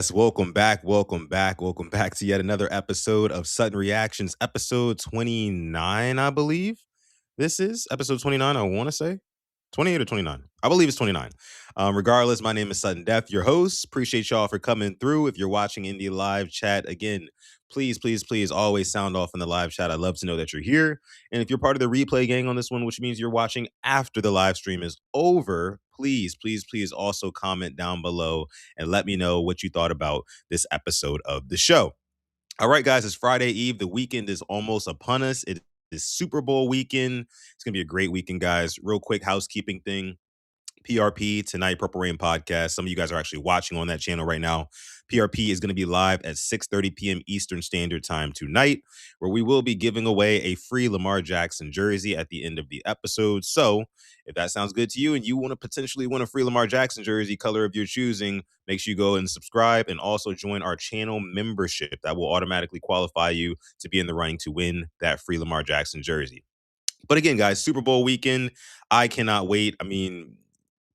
Yes, welcome back to yet another episode of Sutton Reactions, episode 29, I believe. This is episode 29, I want to say. 28 or 29? I believe it's 29. Regardless, my name is Sutton Def, your host. Appreciate y'all for coming through. If you're watching in the live chat, again, please always sound off in the live chat. I'd love to know that you're here. And if you're part of the replay gang on this one, which means you're watching after the live stream is over, please also comment down below and let me know what you thought about this episode of the show. All right, guys, it's Friday Eve. The weekend is almost upon us. It is Super Bowl weekend. It's going to be a great weekend, guys. Real quick housekeeping thing. PRP tonight, Purple Rain podcast. Some of you guys are actually watching on that channel right now. PRP is going to be live at 6:30 p.m. Eastern Standard Time tonight, where we will be giving away a free Lamar Jackson jersey at the end of the episode. So if that sounds good to you and you want to potentially win a free Lamar Jackson jersey, color of your choosing, make sure you go and subscribe and also join our channel membership. That will automatically qualify you to be in the running to win that free Lamar Jackson jersey. But again, guys, Super Bowl weekend, I cannot wait. I mean,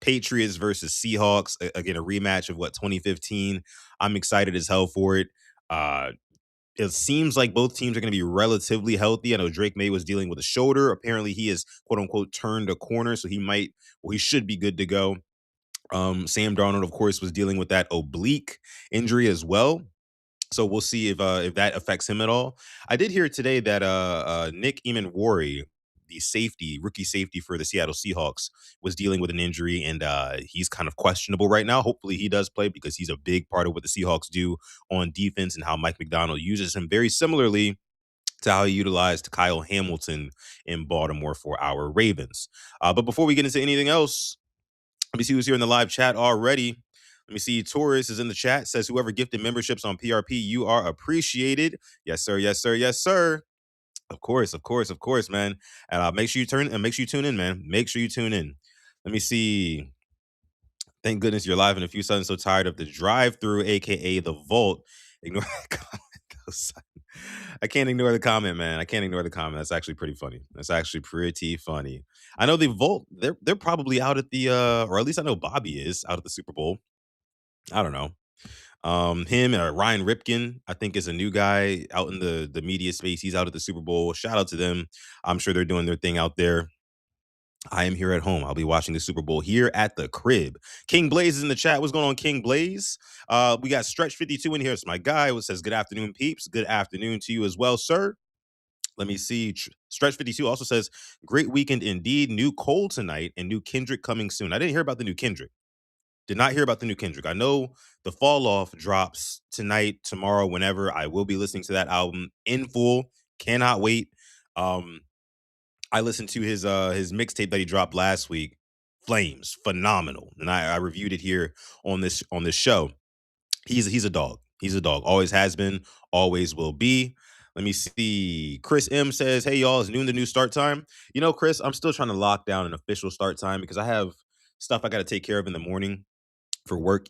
Patriots versus Seahawks, again, a rematch of 2015. I'm excited as hell for it. It seems like both teams are going to be relatively healthy. I know Drake May was dealing with a shoulder. Apparently, he has quote unquote turned a corner, so he should be good to go. Sam Darnold, of course, was dealing with that oblique injury as well. So we'll see if that affects him at all. I did hear today that Nick Eamon-Wari, the rookie safety for the Seattle Seahawks, was dealing with an injury, and he's kind of questionable right now. Hopefully he does play because he's a big part of what the Seahawks do on defense and how Mike McDonald uses him very similarly to how he utilized Kyle Hamilton in Baltimore for our Ravens. But before we get into anything else, let me see who's here in the live chat already. Let me see. Taurus is in the chat. Says whoever gifted memberships on PRP, you are appreciated. Yes, sir. Yes, sir. Yes, sir. Of course, man. And make sure you tune in, man. Make sure you tune in. Let me see. Thank goodness you're live in a few seconds. So tired of the drive-through, aka the Vault. Ignore the comment. I can't ignore the comment, man. I can't ignore the comment. That's actually pretty funny. I know the Vault. They're probably out at the or at least I know Bobby is out at the Super Bowl. I don't know. Him and Ryan Ripken, I think, is a new guy out in the media space. He's out at the Super Bowl. Shout out to them. I'm sure they're doing their thing out there. I am here at home. I'll be watching the Super Bowl here at the crib. King Blaze is in the chat. What's going on, King Blaze? We got Stretch 52 in here. It's my guy who says, good afternoon, peeps. Good afternoon to you as well, sir. Let me see. Stretch 52 also says, great weekend indeed. New Cole tonight and new Kendrick coming soon. I didn't hear about the new Kendrick. Did not hear about the new Kendrick. I know the Fall Off drops tonight, tomorrow, whenever. I will be listening to that album in full. Cannot wait. I listened to his mixtape that he dropped last week. Flames, phenomenal. And I reviewed it here on this show. He's a dog. He's a dog. Always has been, always will be. Let me see. Chris M says, hey, y'all, is noon the new start time? You know, Chris, I'm still trying to lock down an official start time because I have stuff I got to take care of in the morning for work,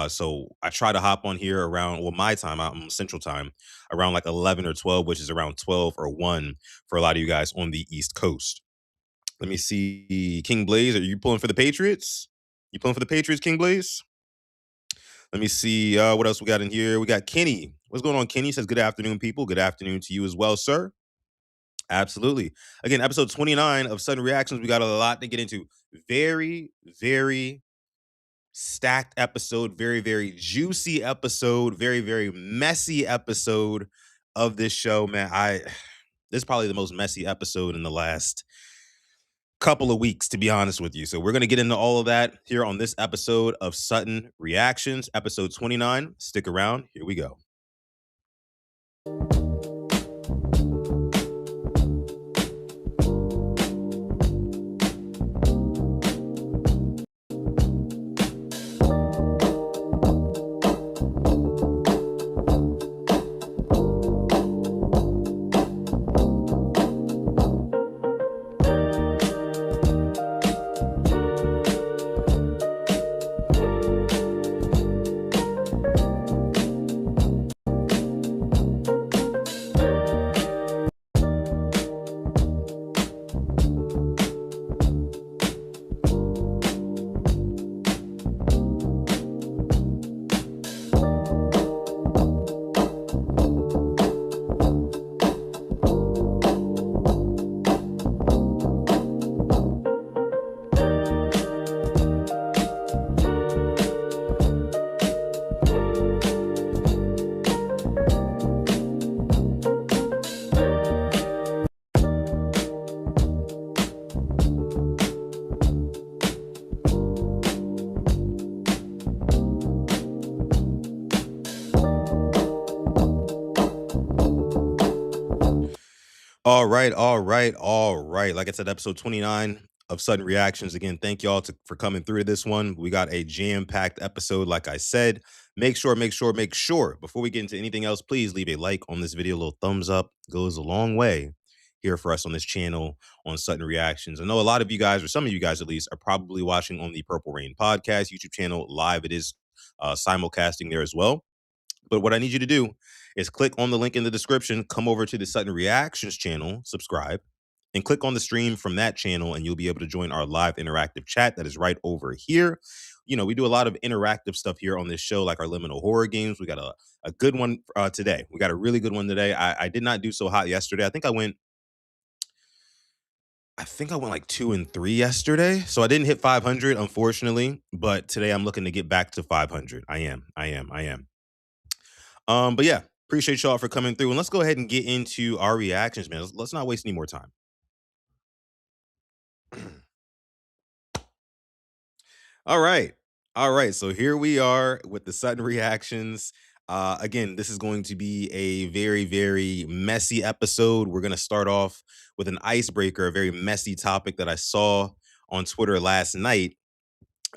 so I try to hop on here around, my time, I'm Central Time, around like 11 or 12, which is around 12 or 1 for a lot of you guys on the East Coast. Let me see. King Blaze, are you pulling for the Patriots? You pulling for the Patriots, King Blaze? Let me see what else we got in here. We got Kenny. What's going on, Kenny? Says, good afternoon, people. Good afternoon to you as well, sir. Absolutely. Again, episode 29 of Sutton Reactions. We got a lot to get into. Very, very stacked episode, very, very juicy episode, very, very messy episode of this show, man. This is probably the most messy episode in the last couple of weeks, to be honest with you. So we're going to get into all of that here on this episode of Sutton Reactions, episode 29. Stick around. Here we go. All right, all right, all right. Like I said, episode 29 of Sudden Reactions. Again, thank y'all for coming through to this one. We got a jam-packed episode, like I said. Make sure, before we get into anything else, please leave a like on this video. A little thumbs up goes a long way here for us on this channel on Sudden Reactions. I know a lot of you guys, or some of you guys at least, are probably watching on the Purple Rain podcast YouTube channel live. It is simulcasting there as well. But what I need you to do is click on the link in the description, come over to the Sutton Reactions channel, subscribe, and click on the stream from that channel, and you'll be able to join our live interactive chat that is right over here. You know, we do a lot of interactive stuff here on this show, like our liminal horror games. We got a good one today. We got a really good one today. I did not do so hot yesterday. I think I went like 2 and 3 yesterday. So I didn't hit 500, unfortunately. But today I'm looking to get back to 500. I am. But yeah, appreciate y'all for coming through. And let's go ahead and get into our reactions, man. Let's not waste any more time. All right. All right. So here we are with the Sutton reactions. Again, this is going to be a very, very messy episode. We're going to start off with an icebreaker, a very messy topic that I saw on Twitter last night.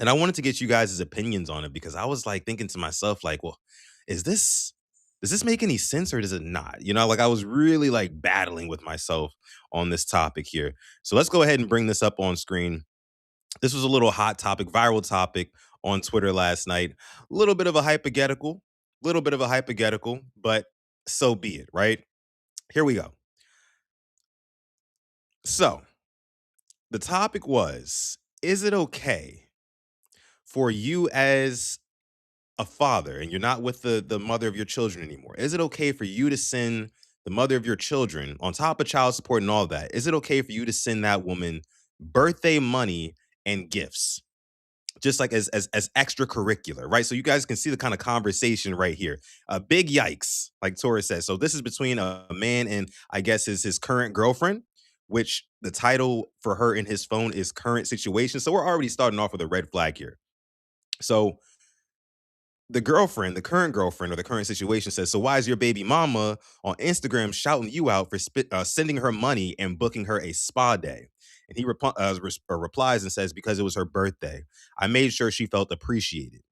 And I wanted to get you guys' opinions on it because I was like thinking to myself, like, well, is this does this make any sense or does it not? You know, like I was really like battling with myself on this topic here. So let's go ahead and bring this up on screen. This was a little hot topic, viral topic on Twitter last night. A little bit of a hypothetical, but so be it, right? Here we go. So the topic was, is it okay for you as a father and you're not with the mother of your children anymore, is it okay for you to send the mother of your children on top of child support and all that? Is it okay for you to send that woman birthday money and gifts? Just like as extracurricular, right? So you guys can see the kind of conversation right here. A big yikes, like Tora says. So this is between a man and I guess his current girlfriend, which the title for her in his phone is current situation. So we're already starting off with a red flag here. So the current girlfriend or the current situation says, so why is your baby mama on Instagram shouting you out for sending her money and booking her a spa day? And he replies and says, because it was her birthday. I made sure she felt appreciated.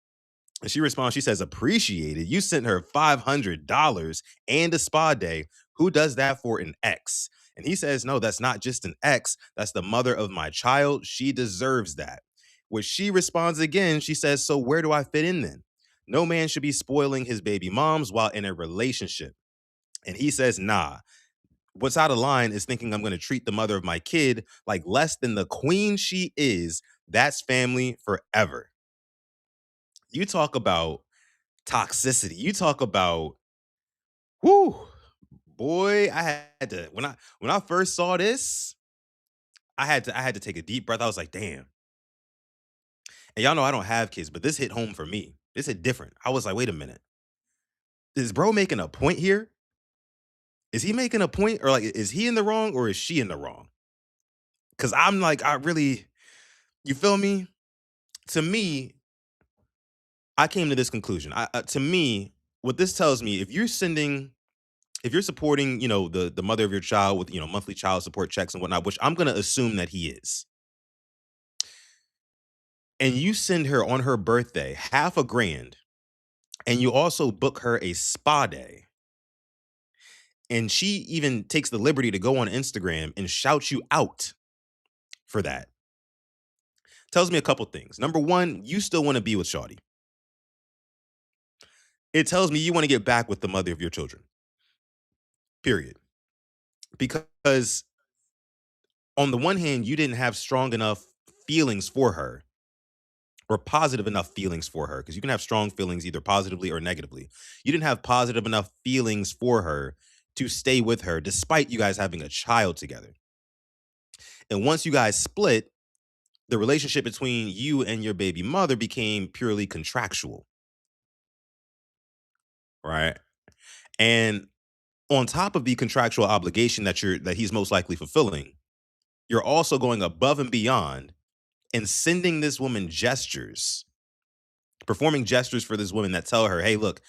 And she responds, she says, appreciated? You sent her $500 and a spa day. Who does that for an ex? And he says, no, that's not just an ex. That's the mother of my child. She deserves that. Which she responds again, she says, so where do I fit in then? No man should be spoiling his baby moms while in a relationship. And he says, nah. What's out of line is thinking I'm going to treat the mother of my kid like less than the queen she is. That's family forever. You talk about toxicity. You talk about, whoo, boy, I had to when I first saw this, I had to take a deep breath. I was like, damn. And y'all know I don't have kids, but this hit home for me. This hit different. I was like, wait a minute. Is bro making a point here? Is he making a point, or like is he in the wrong or is she in the wrong? Cause I'm like, you feel me? To me, I came to this conclusion. To me, what this tells me, if you're supporting, the mother of your child with, monthly child support checks and whatnot, which I'm gonna assume that he is, and you send her on her birthday half a grand, and you also book her a spa day, and she even takes the liberty to go on Instagram and shout you out for that, tells me a couple things. Number one, you still want to be with Shawty. It tells me you want to get back with the mother of your children. Period. Because on the one hand, you didn't have strong enough feelings for her or positive enough feelings for her, because you can have strong feelings either positively or negatively. You didn't have positive enough feelings for her to stay with her despite you guys having a child together. And once you guys split, the relationship between you and your baby mother became purely contractual, right? And on top of the contractual obligation that he's most likely fulfilling, you're also going above and beyond and sending this woman gestures, performing gestures for this woman that tell her, hey, look,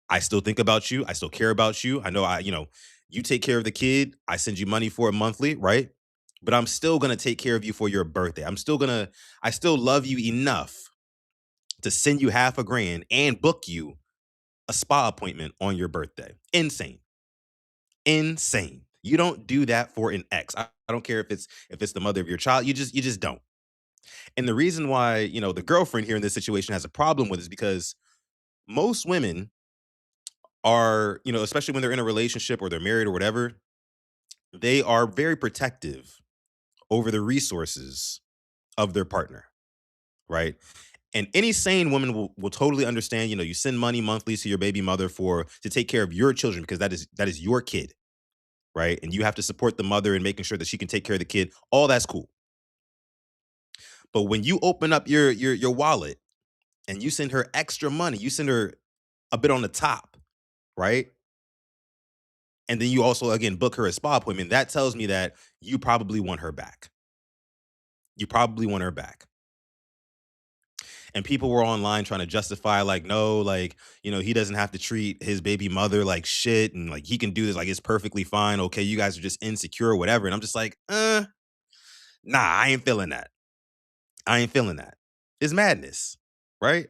I still think about you. I still care about you. I know You take care of the kid. I send you money for it monthly, right? But I'm still gonna take care of you for your birthday. I still love you enough to send you half a grand and book you a spa appointment on your birthday. Insane. Insane. You don't do that for an ex. I don't care if it's the mother of your child. You just don't. And the reason why, the girlfriend here in this situation has a problem with is because most women are, especially when they're in a relationship or they're married or whatever, they are very protective over the resources of their partner, right? And any sane woman will totally understand, you send money monthly to your baby mother for to take care of your children because that is your kid, right? And you have to support the mother in making sure that she can take care of the kid. All that's cool. But when you open up your wallet and you send her extra money, you send her a bit on the top, right? And then you also again book her a spa appointment. That tells me that you probably want her back. You probably want her back. And people were online trying to justify, like, no, like, he doesn't have to treat his baby mother like shit, and like he can do this, like it's perfectly fine. Okay, you guys are just insecure or whatever. And I'm just like, nah, I ain't feeling that. I ain't feeling that. It's madness, right?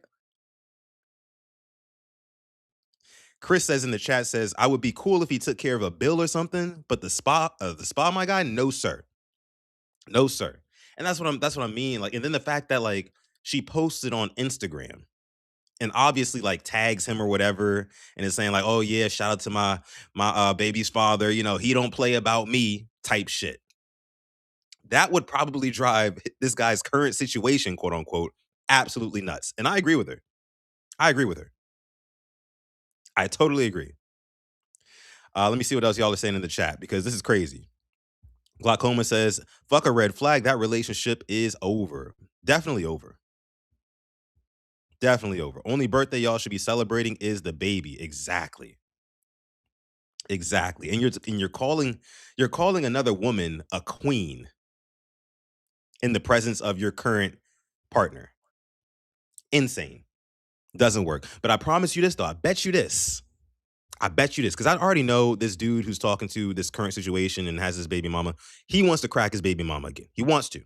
Chris says in the chat, says, I would be cool if he took care of a bill or something, but the spa, my guy, no sir. No sir. And that's what I mean. Like, and then the fact that like she posted on Instagram and obviously like tags him or whatever and is saying like, oh yeah, shout out to my baby's father, he don't play about me type shit. That would probably drive this guy's current situation, quote unquote, absolutely nuts. And I agree with her. I agree with her. I totally agree. Let me see what else y'all are saying in the chat because this is crazy. Glaucoma says, fuck a red flag. That relationship is over. Definitely over. Definitely over. Only birthday y'all should be celebrating is the baby. Exactly. Exactly. And you're calling another woman a queen in the presence of your current partner. Insane. Doesn't work. But I promise you this though. I bet you this because I already know this dude who's talking to this current situation and has his baby mama. He wants to crack his baby mama again. He wants to.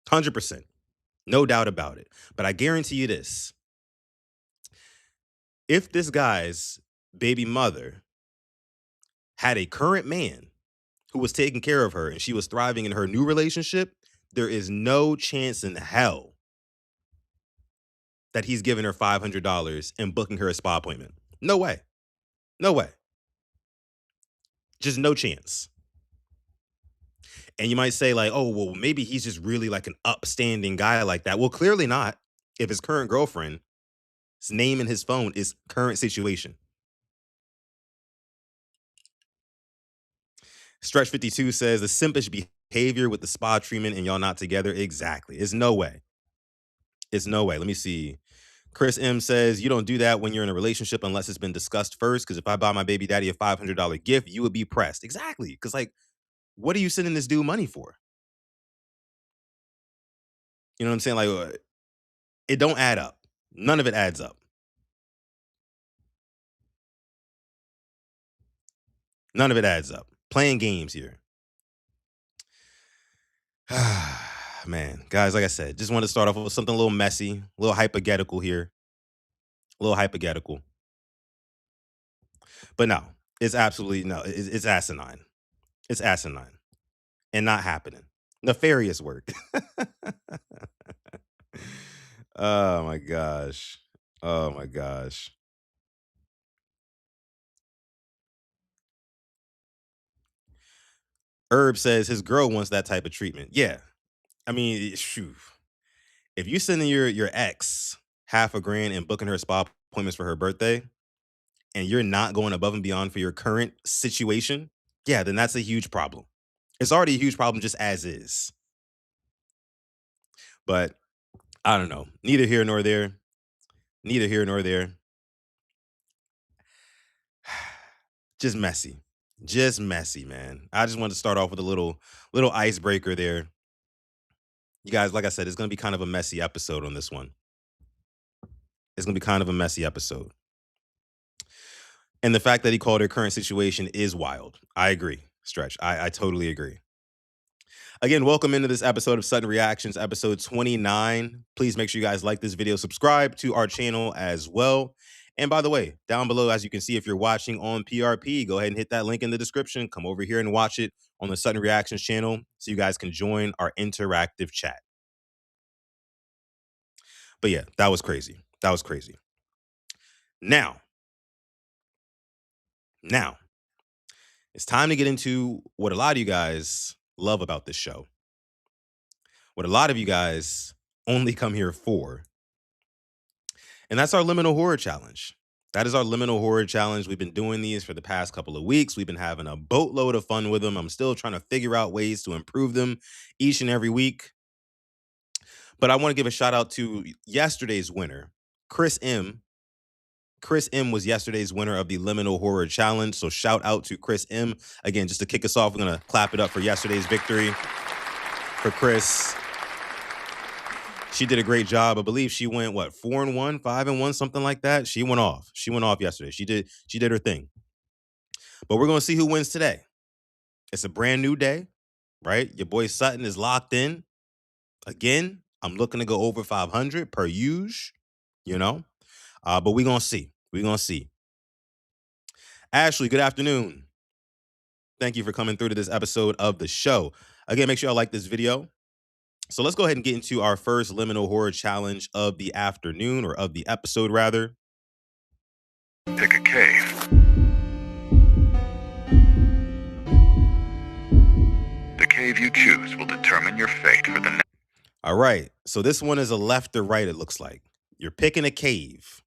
100%. No doubt about it. But I guarantee you this. If this guy's baby mother had a current man who was taking care of her and she was thriving in her new relationship, there is no chance in hell that he's giving her $500 and booking her a spa appointment. No way. No way. Just no chance. And you might say, like, oh, well, maybe he's just really like an upstanding guy like that. Well, clearly not. If his current girlfriend's name in his phone is current situation. Stretch 52 says the simpish behavior with the spa treatment and y'all not together. Exactly. It's no way. It's no way. Let me see. Chris M says you don't do that when you're in a relationship unless it's been discussed first. Because if I buy my baby daddy a $500 gift, you would be pressed. Exactly. Because like, what are you sending this dude money for? You know what I'm saying? Like, it don't add up. None of it adds up. None of it adds up. Playing games here. Man, guys, like I said, just want to start off with something a little messy, a little hypothetical here, a little hypothetical. But no, it's absolutely no, it's asinine. It's asinine and not happening. Nefarious work. Oh my gosh. Oh my gosh. Herb says his girl wants that type of treatment. Yeah. I mean, shoo. If you sending your ex half a grand and booking her spa appointments for her birthday, and you're not going above and beyond for your current situation, yeah, then that's a huge problem. It's already a huge problem just as is. But I don't know. Neither here nor there. Neither here nor there. Just messy. Just messy, man. I just wanted to start off with a little icebreaker there. You guys, like I said, it's gonna be kind of a messy episode on this one. It's gonna be kind of a messy episode. And the fact that he called her current situation is wild. I agree, Stretch. I totally agree. Again, welcome into this episode of Sutton Reactions, episode 29. Please make sure you guys like this video, subscribe to our channel as well. And by the way, down below, as you can see, if you're watching on PRP, go ahead and hit that link in the description. Come over here and watch it on the Sutton Reactions channel so you guys can join our interactive chat. But yeah, that was crazy. That was crazy. Now, it's time to get into what a lot of you guys love about this show. What a lot of you guys only come here for. And that's our liminal horror challenge. That is our liminal horror challenge. We've been doing these for the past couple of weeks. We've been having a boatload of fun with them. I'm still trying to figure out ways to improve them each and every week. But I want to give a shout out to yesterday's winner, Chris M. Chris M was yesterday's winner of the Liminal Horror Challenge. So shout out to Chris M. Again, just to kick us off, we're going to clap it up for yesterday's victory for Chris. She did a great job. I believe she went, 4-1, 5-1, something like that. She went off. She went off yesterday. She did her thing. But we're going to see who wins today. It's a brand new day, right? Your boy Sutton is locked in. Again, I'm looking to go over 500 per usual, but we're going to see. We're going to see. Ashley, good afternoon. Thank you for coming through to this episode of the show. Again, make sure y'all like this video. So let's go ahead and get into our first liminal horror challenge of the afternoon, or of the episode, rather. Pick a cave. The cave you choose will determine your fate for the next. All right. So this one is a left or right, it looks like. You're picking a cave.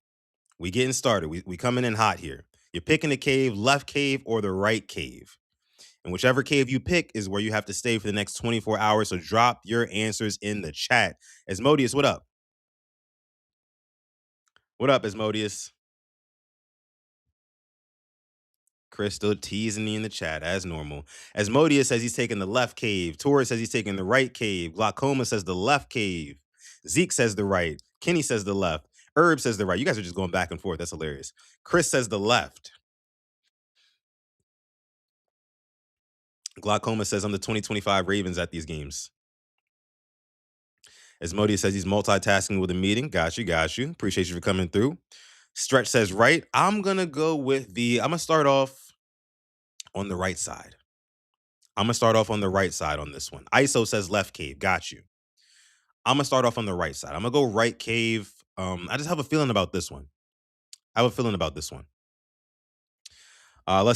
We getting started. We coming in hot here. You're picking a cave, left cave or the right cave. And whichever cave you pick is where you have to stay for the next 24 hours. So drop your answers in the chat. Asmodeus, what up? What up, Asmodeus? Chris still teasing me in the chat as normal. Asmodeus says he's taking the left cave. Taurus says he's taking the right cave. Glaucoma says the left cave. Zeke says the right. Kenny says the left. Herb says the right. You guys are just going back and forth. That's hilarious. Chris says the left. Glaucoma says I'm the 2025 Ravens at these games. Asmodeus says he's multitasking with a meeting. Got you. Appreciate you for coming through. Stretch says right. I'm going to start off on the right side. I'm going to start off on the right side on this one. ISO says left cave. Got you. I'm going to start off on the right side. I'm going to go right cave. I just have a feeling about this one. Let's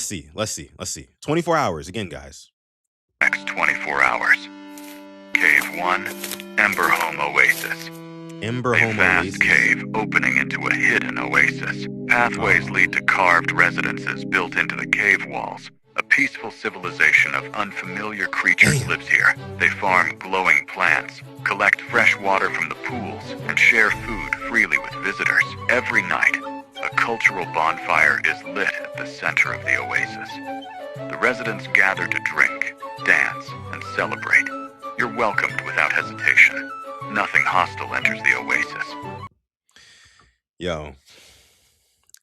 see. 24 hours again, guys. Next 24 hours. Cave 1, Ember Home Oasis. A vast cave opening into a hidden oasis. Pathways lead to carved residences built into the cave walls. A peaceful civilization of unfamiliar creatures lives here. They farm glowing plants, collect fresh water from the pools, and share food freely with visitors. Every night, a cultural bonfire is lit at the center of the oasis. The residents gather to drink, dance, and celebrate. You're welcomed without hesitation. Nothing hostile enters the oasis. Yo,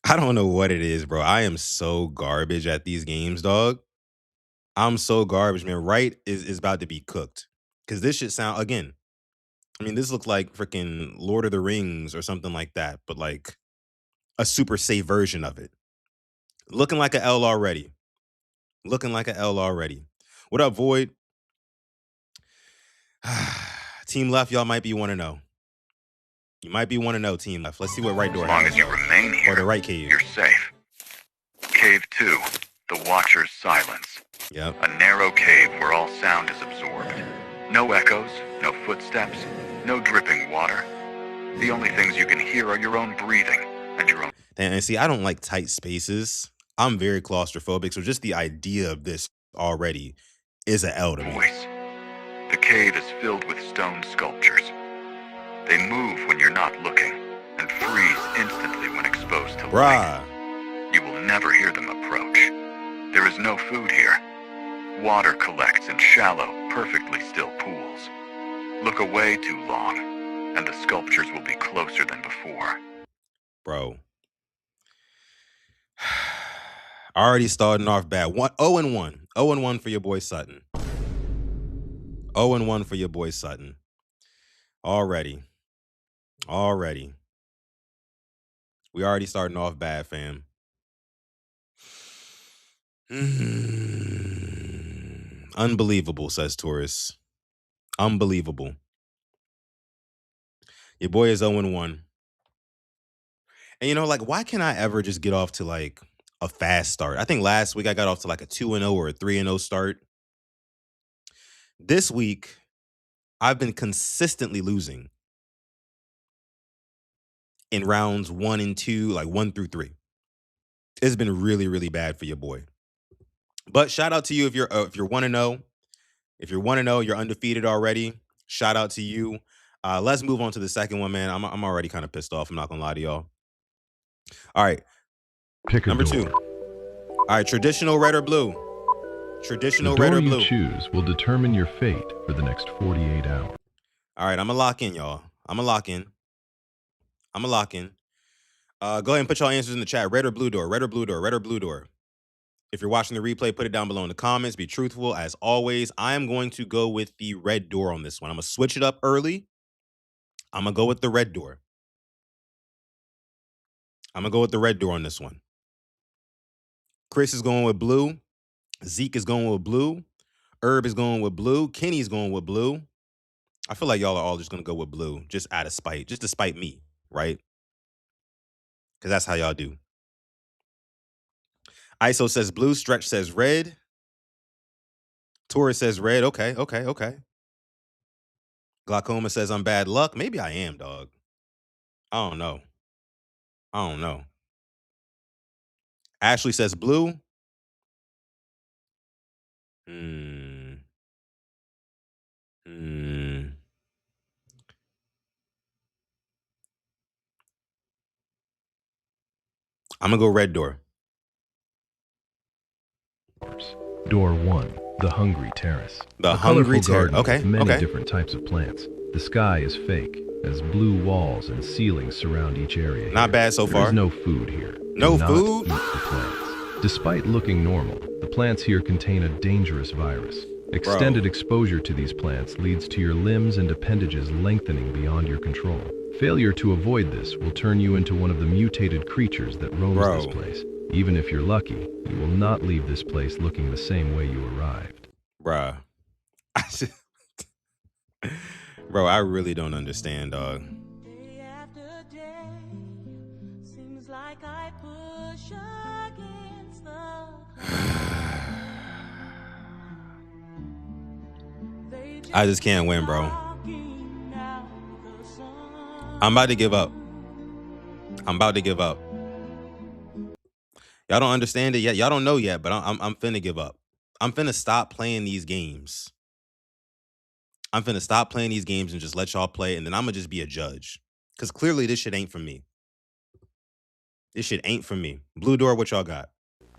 I don't know what it is, bro. I am so garbage at these games, dog. I'm so garbage, man. Right is about to be cooked. Because this shit sound, again, this looks like freaking Lord of the Rings or something like that, but like a super safe version of it. Looking like an L already. What up, Void? Team left, y'all might be want to know. You might be want to know, team left. Let's see what right door has. As long as you remain here, or the right cave. You're safe. Cave 2, the Watcher's Silence. Yep. A narrow cave where all sound is absorbed. No echoes, no footsteps, no dripping water. The only things you can hear are your own breathing and your own... And see, I don't like tight spaces. I'm very claustrophobic, so just the idea of this already is an L to me. Voice. The cave is filled with stone sculptures. They move when you're not looking and freeze instantly when exposed to light. You will never hear them approach. There is no food here. Water collects in shallow, perfectly still pools. Look away too long, and the sculptures will be closer than before. Bro. Already starting off bad. 0-1. 0-1 for your boy Sutton. 0-1 for your boy Sutton. Already. We already starting off bad, fam. Unbelievable, says Taurus. Unbelievable. Your boy is 0-1. And you know, like, why can't I ever just get off to like a fast start? I think last week I got off to like a 2-0 or a 3-0 start. This week, I've been consistently losing in rounds 1 and 2, like 1 through 3. It's been really, really bad for your boy. But shout out to you if you're 1-0. If you're 1-0, you're undefeated already. Shout out to you. Let's move on to the second one, man. I'm already kind of pissed off. I'm not gonna lie to y'all. All right. Pick a Number door. 2. All right, traditional red or blue. Traditional The red door or blue. you choose will determine your fate for the next 48 hours. All right, I'm gonna lock in, y'all. I'm gonna lock in. Go ahead and put y'all answers in the chat. Red or blue door. Red or blue door. Red or blue door. If you're watching the replay, put it down below in the comments. Be truthful as always. I am going to go with the red door on this one. I'm gonna switch it up early. I'm gonna go with the red door. I'm gonna go with the red door on this one. Chris is going with blue. Zeke is going with blue. Herb is going with blue. Kenny's going with blue. I feel like y'all are all just gonna go with blue, just out of spite, just to spite me, right? Because that's how y'all do. ISO says blue. Stretch says red. Taurus says red. Okay. Glaucoma says I'm bad luck. Maybe I am, dog. I don't know. Ashley says blue. I'm gonna go red door. Door 1, the Hungry Terrace. The A Hungry colorful Terrace. garden with many Okay. different types of plants. The sky is fake, as blue walls and ceilings surround each area. Not here. bad so There far. is no food here. No Do not food? eat the plants. Despite looking normal, the plants here contain a dangerous virus. Extended exposure to these plants leads to your limbs and appendages lengthening beyond your control. Failure to avoid this will turn you into one of the mutated creatures that roams this place. Even if you're lucky, you will not leave this place looking the same way you arrived. Bruh. Bro, I really don't understand, dog. Day after day, seems like I push against the I just can't win, bro. I'm about to give up. Y'all don't understand it yet. Y'all don't know yet, but I'm finna give up. I'm finna stop playing these games. I'm finna stop playing these games and just let y'all play, and then I'm gonna just be a judge. Because clearly this shit ain't for me. Blue door, what y'all got?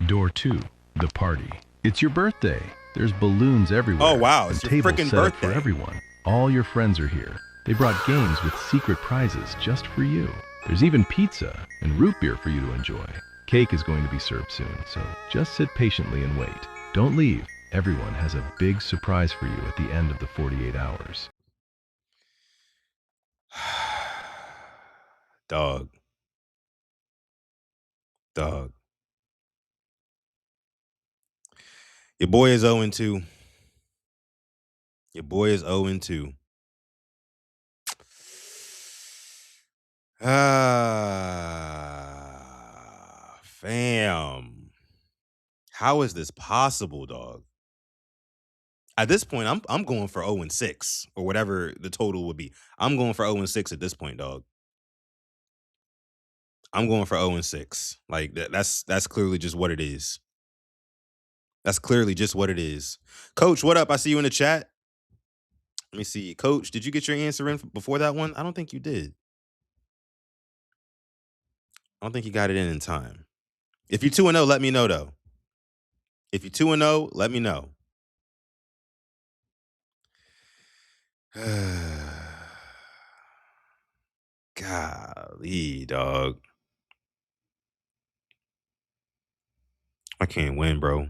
Door 2, the party. It's your birthday. There's balloons everywhere. Oh, wow. It's your tables freaking set up birthday. for everyone. All your friends are here. They brought games with secret prizes just for you. There's even pizza and root beer for you to enjoy. Cake is going to be served soon, so just sit patiently and wait. Don't leave. Everyone has a big surprise for you at the end of the 48 hours. Dog. Your boy is 0-2. Fam. How is this possible, dog? At this point, I'm going for 0-6 or whatever the total would be. I'm going for 0-6 at this point, dog. I'm going for 0-6. Like that's clearly just what it is. Coach, what up? I see you in the chat. Let me see. Coach, did you get your answer in before that one? I don't think you did. I don't think you got it in time. If you're 2-0, let me know, though. If you're 2-0, let me know. Golly, dog. I can't win, bro.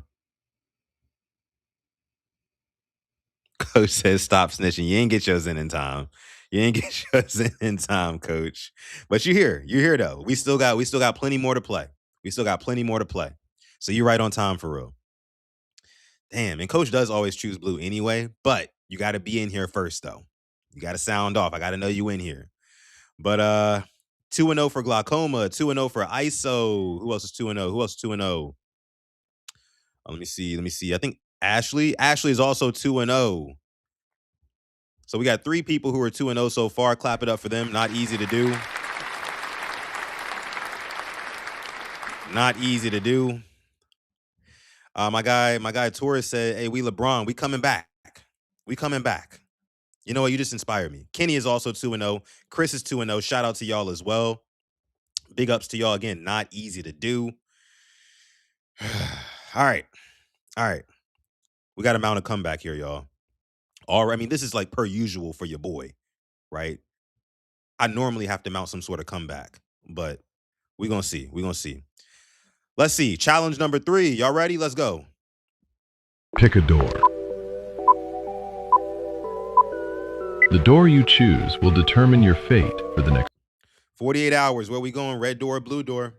Coach says stop snitching. You ain't get yours in time. You ain't get yours in time, coach. But you're here. You're here though. We still got plenty more to play. We still got plenty more to play. So you're right on time for real. Damn, and coach does always choose blue anyway, but you got to be in here first though. You got to sound off. I got to know you in here. But 2-0 for glaucoma, 2-0 for ISO. Who else is 2-0? Who else is 2-0? Let me see. I think Ashley is also 2-0. So we got 3 people who are 2-0 so far. Clap it up for them. Not easy to do. Not easy to do. My guy Torres said, "Hey, we LeBron, we coming back. We coming back." You know what? You just inspired me. Kenny is also 2-0. Chris is 2-0. Shout out to y'all as well. Big ups to y'all again. Not easy to do. All right. We got to mount a comeback here, y'all. All right. I mean, this is like per usual for your boy, right? I normally have to mount some sort of comeback, but we're going to see. Let's see. Challenge number 3. Y'all ready? Let's go. Pick a door. The door you choose will determine your fate for the next 48 hours. Where we going? Red door, blue door.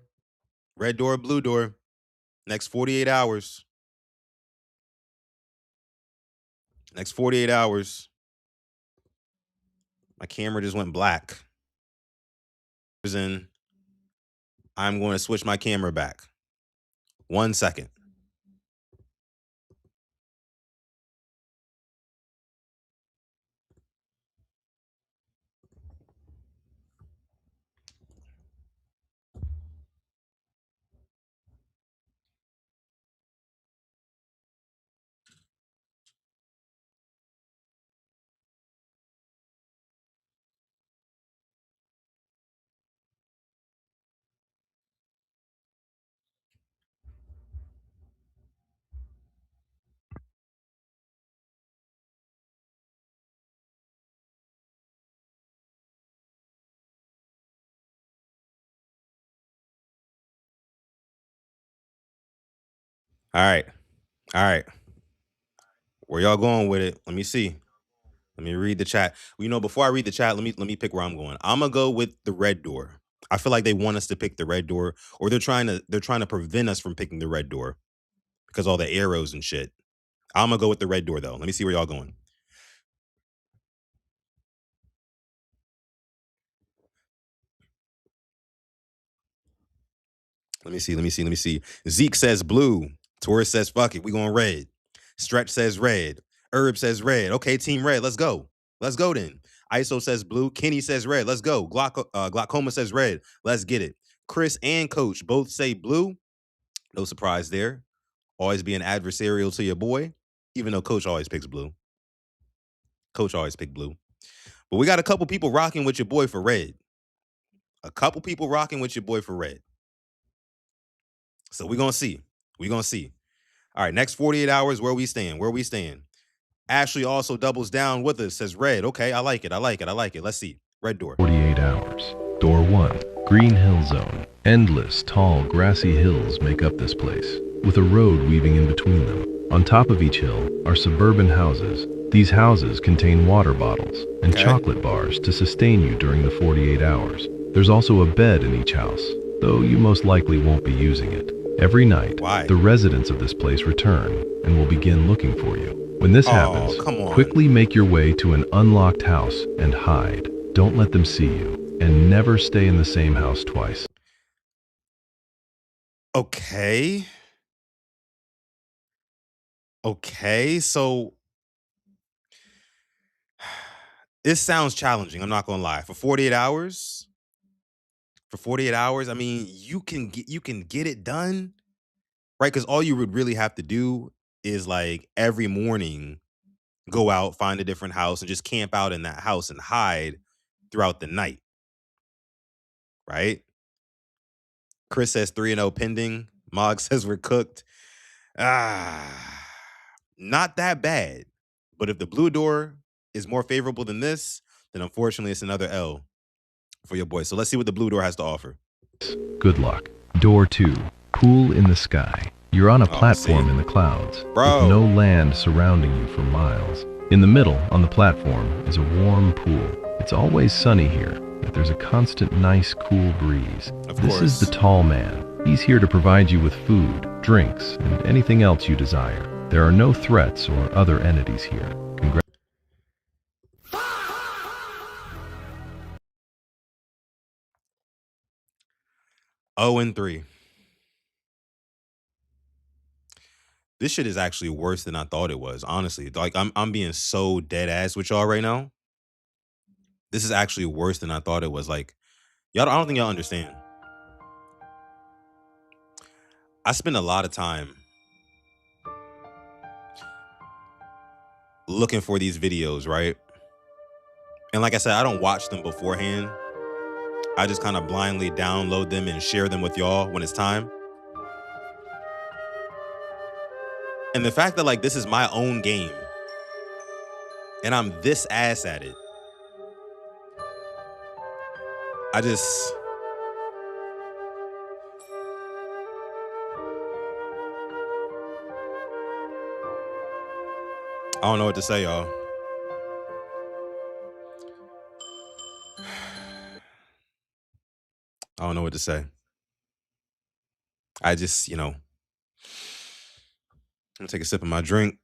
Red door, blue door. Next 48 hours. Next 48 hours. My camera just went black. I'm going to switch my camera back. 1 second. All right. Where y'all going with it? Let me see. Let me read the chat. Well, you know, before I read the chat, let me pick where I'm going. I'm gonna go with the red door. I feel like they want us to pick the red door, or they're trying to prevent us from picking the red door because all the arrows and shit. I'm gonna go with the red door though. Let me see where y'all going. Let me see. Zeke says blue. Taurus says fuck it. We going red. Stretch says red. Herb says red. Okay, team red. Let's go. Let's go then. ISO says blue. Kenny says red. Let's go. Glaucoma says red. Let's get it. Chris and Coach both say blue. No surprise there. Always being adversarial to your boy, even though Coach always picks blue. Coach always pick blue. But we got a couple people rocking with your boy for red. So we're going to see. All right, next 48 hours, where we stand. Ashley also doubles down with us, says red. Okay, I like it. Let's see. Red door. 48 hours. Door 1. Green Hill Zone. Endless, tall, grassy hills make up this place, with a road weaving in between them. On top of each hill are suburban houses. These houses contain water bottles and chocolate bars to sustain you during the 48 hours. There's also a bed in each house, though you most likely won't be using it. Every night, the residents of this place return and will begin looking for you. When this happens, quickly make your way to an unlocked house and hide. Don't let them see you, and never stay in the same house twice. Okay, so this sounds challenging. I'm not gonna lie. For 48 hours, I mean, you can get it done, right? Because all you would really have to do is like every morning go out, find a different house, and just camp out in that house and hide throughout the night, right? Chris says 3-0 pending. Mog says we're cooked. Not that bad. But if the blue door is more favorable than this, then unfortunately it's another L for your boy. So let's see what the blue door has to offer. Good luck. Door 2. Pool in the sky. You're on a Oh, platform see? in the clouds, Bro. with no land surrounding you for miles. In the middle, on the platform, is a warm pool. It's always sunny here, yet there's a constant nice cool breeze. Of This is the course. tall man. He's here to provide you with food, drinks, and anything else you desire. There are no threats or other entities here. Oh and 3. This shit is actually worse than I thought it was, honestly. Like I'm being so dead ass with y'all right now. This is actually worse than I thought it was. Like, y'all, I don't think y'all understand. I spend a lot of time looking for these videos, right? And like I said, I don't watch them beforehand. I just kind of blindly download them and share them with y'all when it's time. And the fact that like this is my own game and I'm this ass at it, I don't know what to say, y'all. I don't know what to say. I just, I'm gonna take a sip of my drink.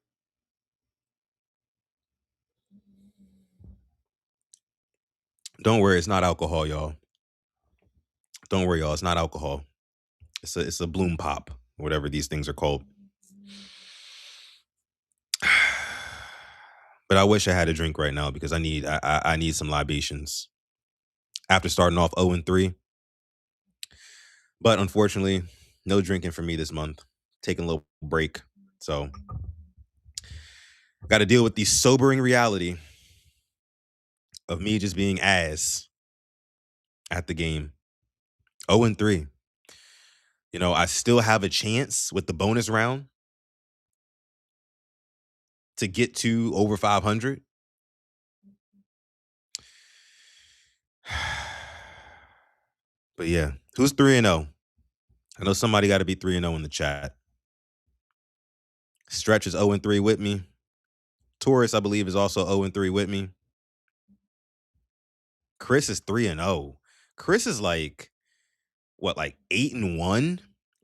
Don't worry, it's not alcohol, y'all. Don't worry, y'all. It's not alcohol. It's a bloom pop, whatever these things are called. But I wish I had a drink right now because I need some libations after starting off 0 and 3. But unfortunately, no drinking for me this month. Taking a little break. So got to deal with the sobering reality of me just being ass at the game. 0 and 3. I still have a chance with the bonus round to get to over 500. But yeah, who's 3 and 0? I know somebody got to be 3 and 0 in the chat. Stretch is 0 and 3 with me. Taurus, I believe, is also 0 and 3 with me. Chris is 3 and 0. Chris is like 8 and 1,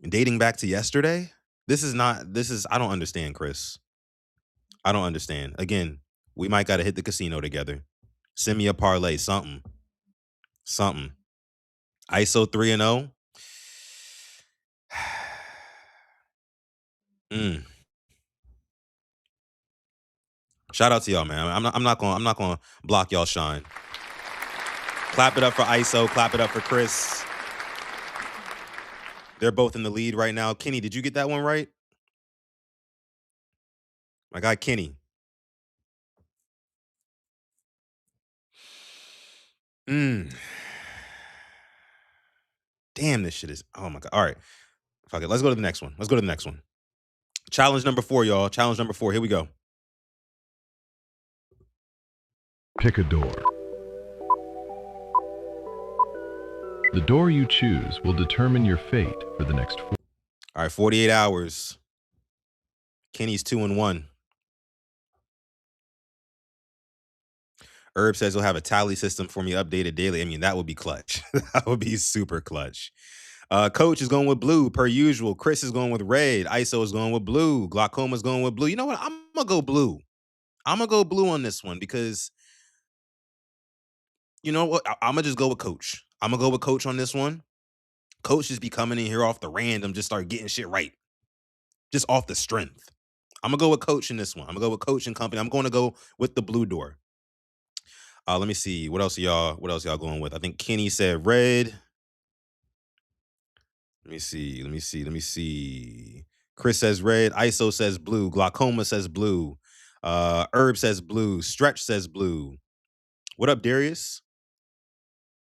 dating back to yesterday. I don't understand, Chris. I don't understand. Again, we might got to hit the casino together. Send me a parlay, something. ISO 3 and 0. Shout out to y'all, man. I'm not gonna block y'all shine. Clap it up for ISO. Clap it up for Chris. They're both in the lead right now. Kenny, did you get that one right? My guy Kenny. Damn, this shit is. Oh my god. All right. Fuck it. Let's go to the next one. Challenge number 4, y'all. Challenge number 4. Here we go. Pick a door. The door you choose will determine your fate for the next 4. All right, 48 hours. Kenny's 2 and 1. Herb says he'll have a tally system for me updated daily. I mean, that would be clutch. That would be super clutch. Coach is going with blue, per usual. Chris is going with red. ISO is going with blue. Glaucoma is going with blue. You know what? I'm going to go blue. I'm going to go blue on this one because, you know what? I'm going to just go with Coach. I'm going to go with Coach on this one. Coach just be coming in here off the random, just start getting shit right. Just off the strength. I'm going to go with Coach in this one. I'm going to go with Coach and company. I'm going to go with the blue door. Let me see. What else y'all going with? I think Kenny said red. Let me see. Chris says red. ISO says blue. Glaucoma says blue. Herb says blue. Stretch says blue. What up, Darius?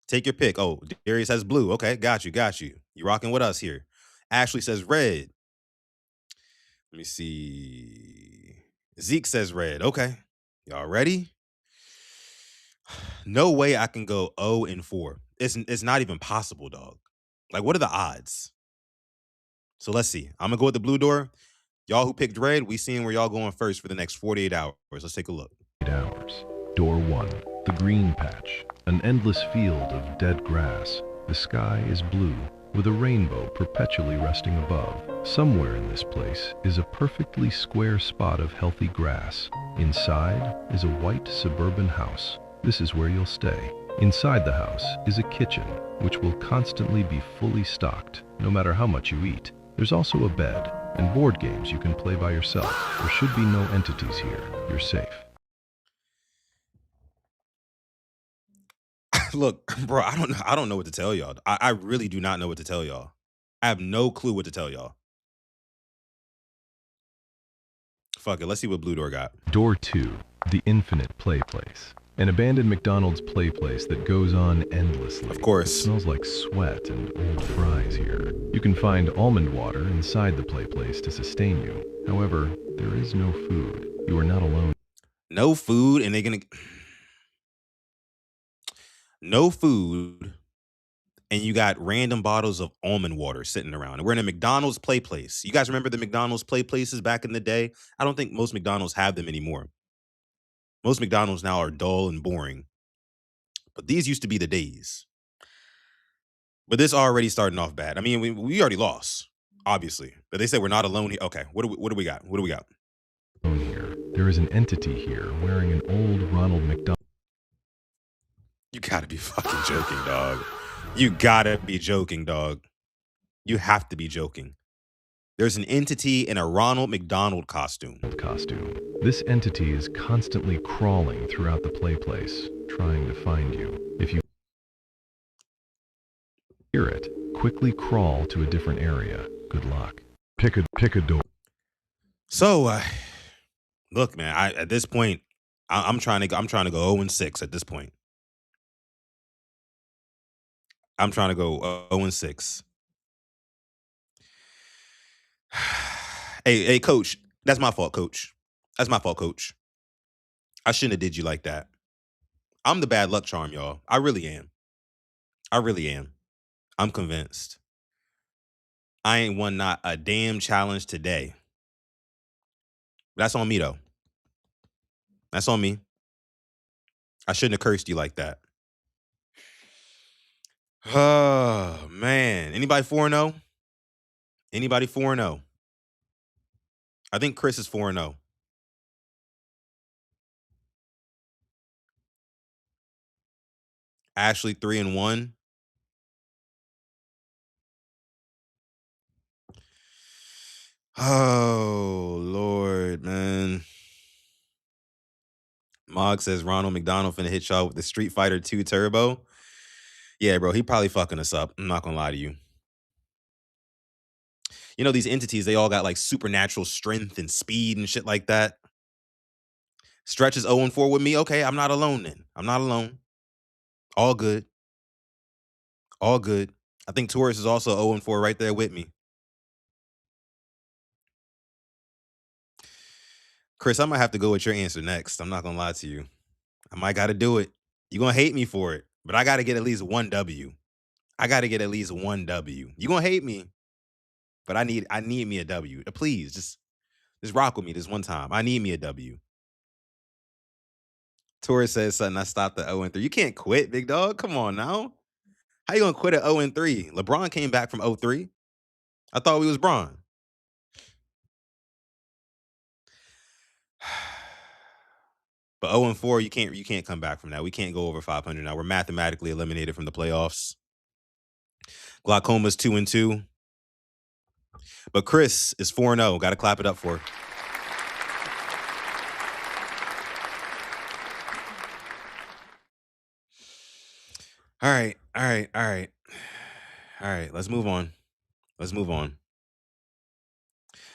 Take your pick. Oh, Darius has blue. Okay, got you. You rocking with us here. Ashley says red. Let me see. Zeke says red. Okay. Y'all ready? No way I can go 0 and 4. It's not even possible, dog. Like, what are the odds? So let's see. I'm gonna go with the blue door. Y'all who picked red, we seeing where y'all going first for the next 48 hours. Let's take a look. 8 hours. Door 1. The green patch. An endless field of dead grass. The sky is blue, with a rainbow perpetually resting above. Somewhere in this place is a perfectly square spot of healthy grass. Inside is a white suburban house. This is where you'll stay. Inside the house is a kitchen, which will constantly be fully stocked, no matter how much you eat. There's also a bed and board games you can play by yourself. There should be no entities here. You're safe. Look, bro, I don't know what to tell y'all. I really do not know what to tell y'all. I have no clue what to tell y'all. Fuck it, let's see what blue door got. Door 2. The infinite play place. An abandoned McDonald's play place that goes on endlessly. Of course. It smells like sweat and old fries here. You can find almond water inside the play place to sustain you. However, there is no food. You are not alone. No food, and they're gonna... No food, and you got random bottles of almond water sitting around. And we're in a McDonald's play place. You guys remember the McDonald's play places back in the day? I don't think most McDonald's have them anymore. Most McDonald's now are dull and boring. But these used to be the days. But this already starting off bad. I mean, we already lost, obviously. But they said we're not alone here. Okay, what do we got? What do we got? Here. There is an entity here wearing an old Ronald McDonald. You gotta be fucking joking, dog. You gotta be joking, dog. You have to be joking. There's an entity in a Ronald McDonald costume. This entity is constantly crawling throughout the play place, trying to find you. If you hear it, quickly crawl to a different area. Good luck. Pick a door. So, look, man. At this point, I'm trying to go 0-6 at this point. I'm trying to go 0-6. Hey, coach. That's my fault, coach. That's my fault, coach. I shouldn't have did you like that. I'm the bad luck charm, y'all. I really am. I really am. I'm convinced. I ain't won not a damn challenge today. That's on me, though. That's on me. I shouldn't have cursed you like that. Oh, man. Anybody 4-0? Anybody 4-0? I think Chris is 4-0. Ashley 3-1. Oh, Lord, man. Mog says Ronald McDonald finna hit y'all with the Street Fighter 2 Turbo. Yeah, bro, he probably fucking us up. I'm not gonna lie to you. You know, these entities, they all got like supernatural strength and speed and shit like that. Stretch is 0-4 with me. Okay, I'm not alone then. I'm not alone. All good. All good. I think Taurus is also 0-4 right there with me. Chris, I might have to go with your answer next. I'm not gonna lie to you. I might gotta do it. You're gonna hate me for it, but I gotta get at least one W. I gotta get at least one W. You're gonna hate me, but I need me a W. Please, just rock with me this one time. I need me a W. Taurus says something. I stopped at 0-3. You can't quit, big dog. Come on now. How you gonna quit at 0-3? LeBron came back from 0-3. I thought we was Bron. But 0-4, you can't come back from that. We can't go over 500 now. We're mathematically eliminated from the playoffs. Glaucoma's 2-2. But Chris is 4-0. Got to clap it up for. All right. Let's move on.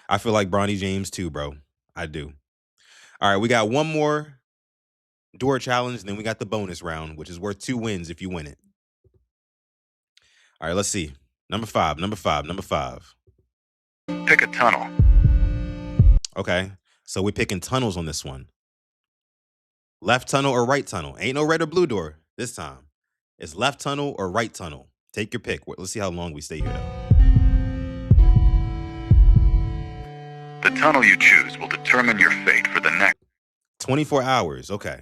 I feel like Bronny James too, bro. I do. All right, we got one more door challenge, and then we got the bonus round, which is worth 2 wins if you win it. All right, let's see. Number five. Pick a tunnel. Okay, so we're picking tunnels on this one. Left tunnel or right tunnel? Ain't no red or blue door this time. It's left tunnel or right tunnel. Take your pick. Let's see how long we stay here, though. tunnel you choose will determine your fate for the next 24 hours. Okay.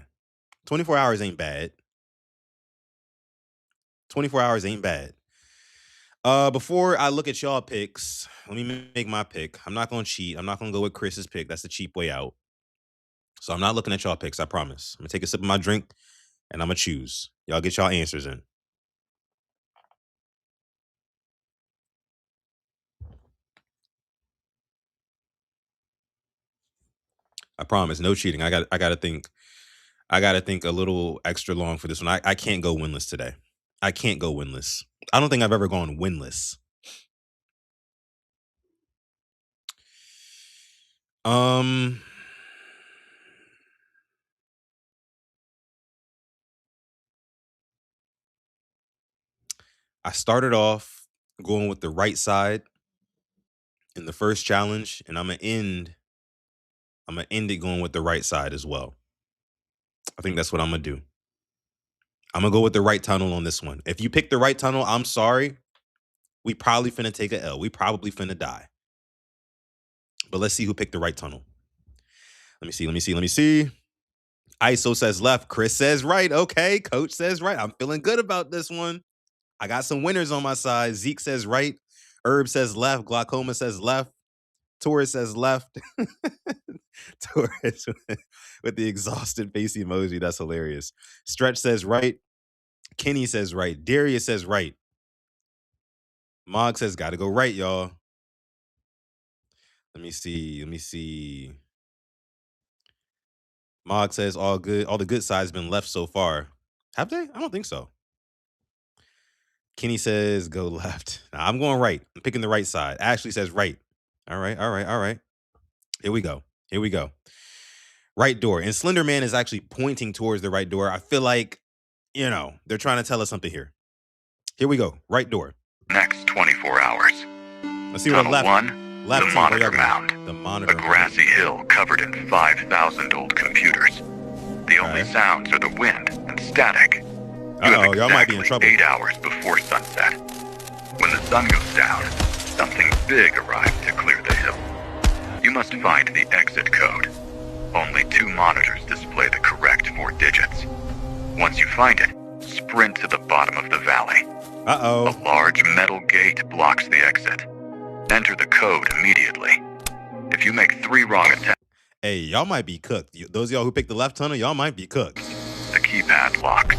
24 hours ain't bad. 24 hours ain't bad. Before I look at y'all picks, let me make my pick. I'm not gonna cheat. I'm not gonna go with Chris's pick. That's the cheap way out. So I'm not looking at y'all picks, I promise. I'm gonna take a sip of my drink and I'm gonna choose. Y'all get y'all answers in. I promise, no cheating. I gotta think. I gotta think a little extra long for this one. I can't go winless today. I can't go winless. I don't think I've ever gone winless. Um, I started off going with the right side in the first challenge, and I'm gonna end it going with the right side as well. I think that's what I'm gonna do. I'm gonna go with the right tunnel on this one. If you pick the right tunnel, I'm sorry. We probably finna take a L. We probably finna die. But let's see who picked the right tunnel. Let me see. ISO says left. Chris says right. Okay. Coach says right. I'm feeling good about this one. I got some winners on my side. Zeke says right. Herb says left. Glaucoma says left. Taurus says left. Taurus with the exhausted face emoji. That's hilarious. Stretch says right. Kenny says right. Darius says right. Mog says gotta go right, y'all. Let me see. Mog says all good. All the good sides been left so far. Have they? I don't think so. Kenny says go left. Nah, I'm going right. I'm picking the right side. Ashley says right. All right. Here we go. Right door. And Slender Man is actually pointing towards the right door. I feel like, they're trying to tell us something here. Here we go. Right door. next 24 hours. Let's see what Tunnel left. 1, Left the team, Monitor where y'all Mound. going? The Monitor A grassy hill covered in 5,000 old computers. The only Okay. sounds are the wind and static. You have Y'all might be in exactly trouble. 8 hours before sunset. When the sun goes down, something big arrives to clear the hill. You must find the exit code. Only 2 monitors display the correct 4 digits. Once you find it, sprint to the bottom of the valley. A large metal gate blocks the exit. Enter the code immediately. If you make 3 wrong attempts, Hey, y'all might be cooked. Those of y'all who picked the left tunnel, y'all might be cooked. the keypad locks,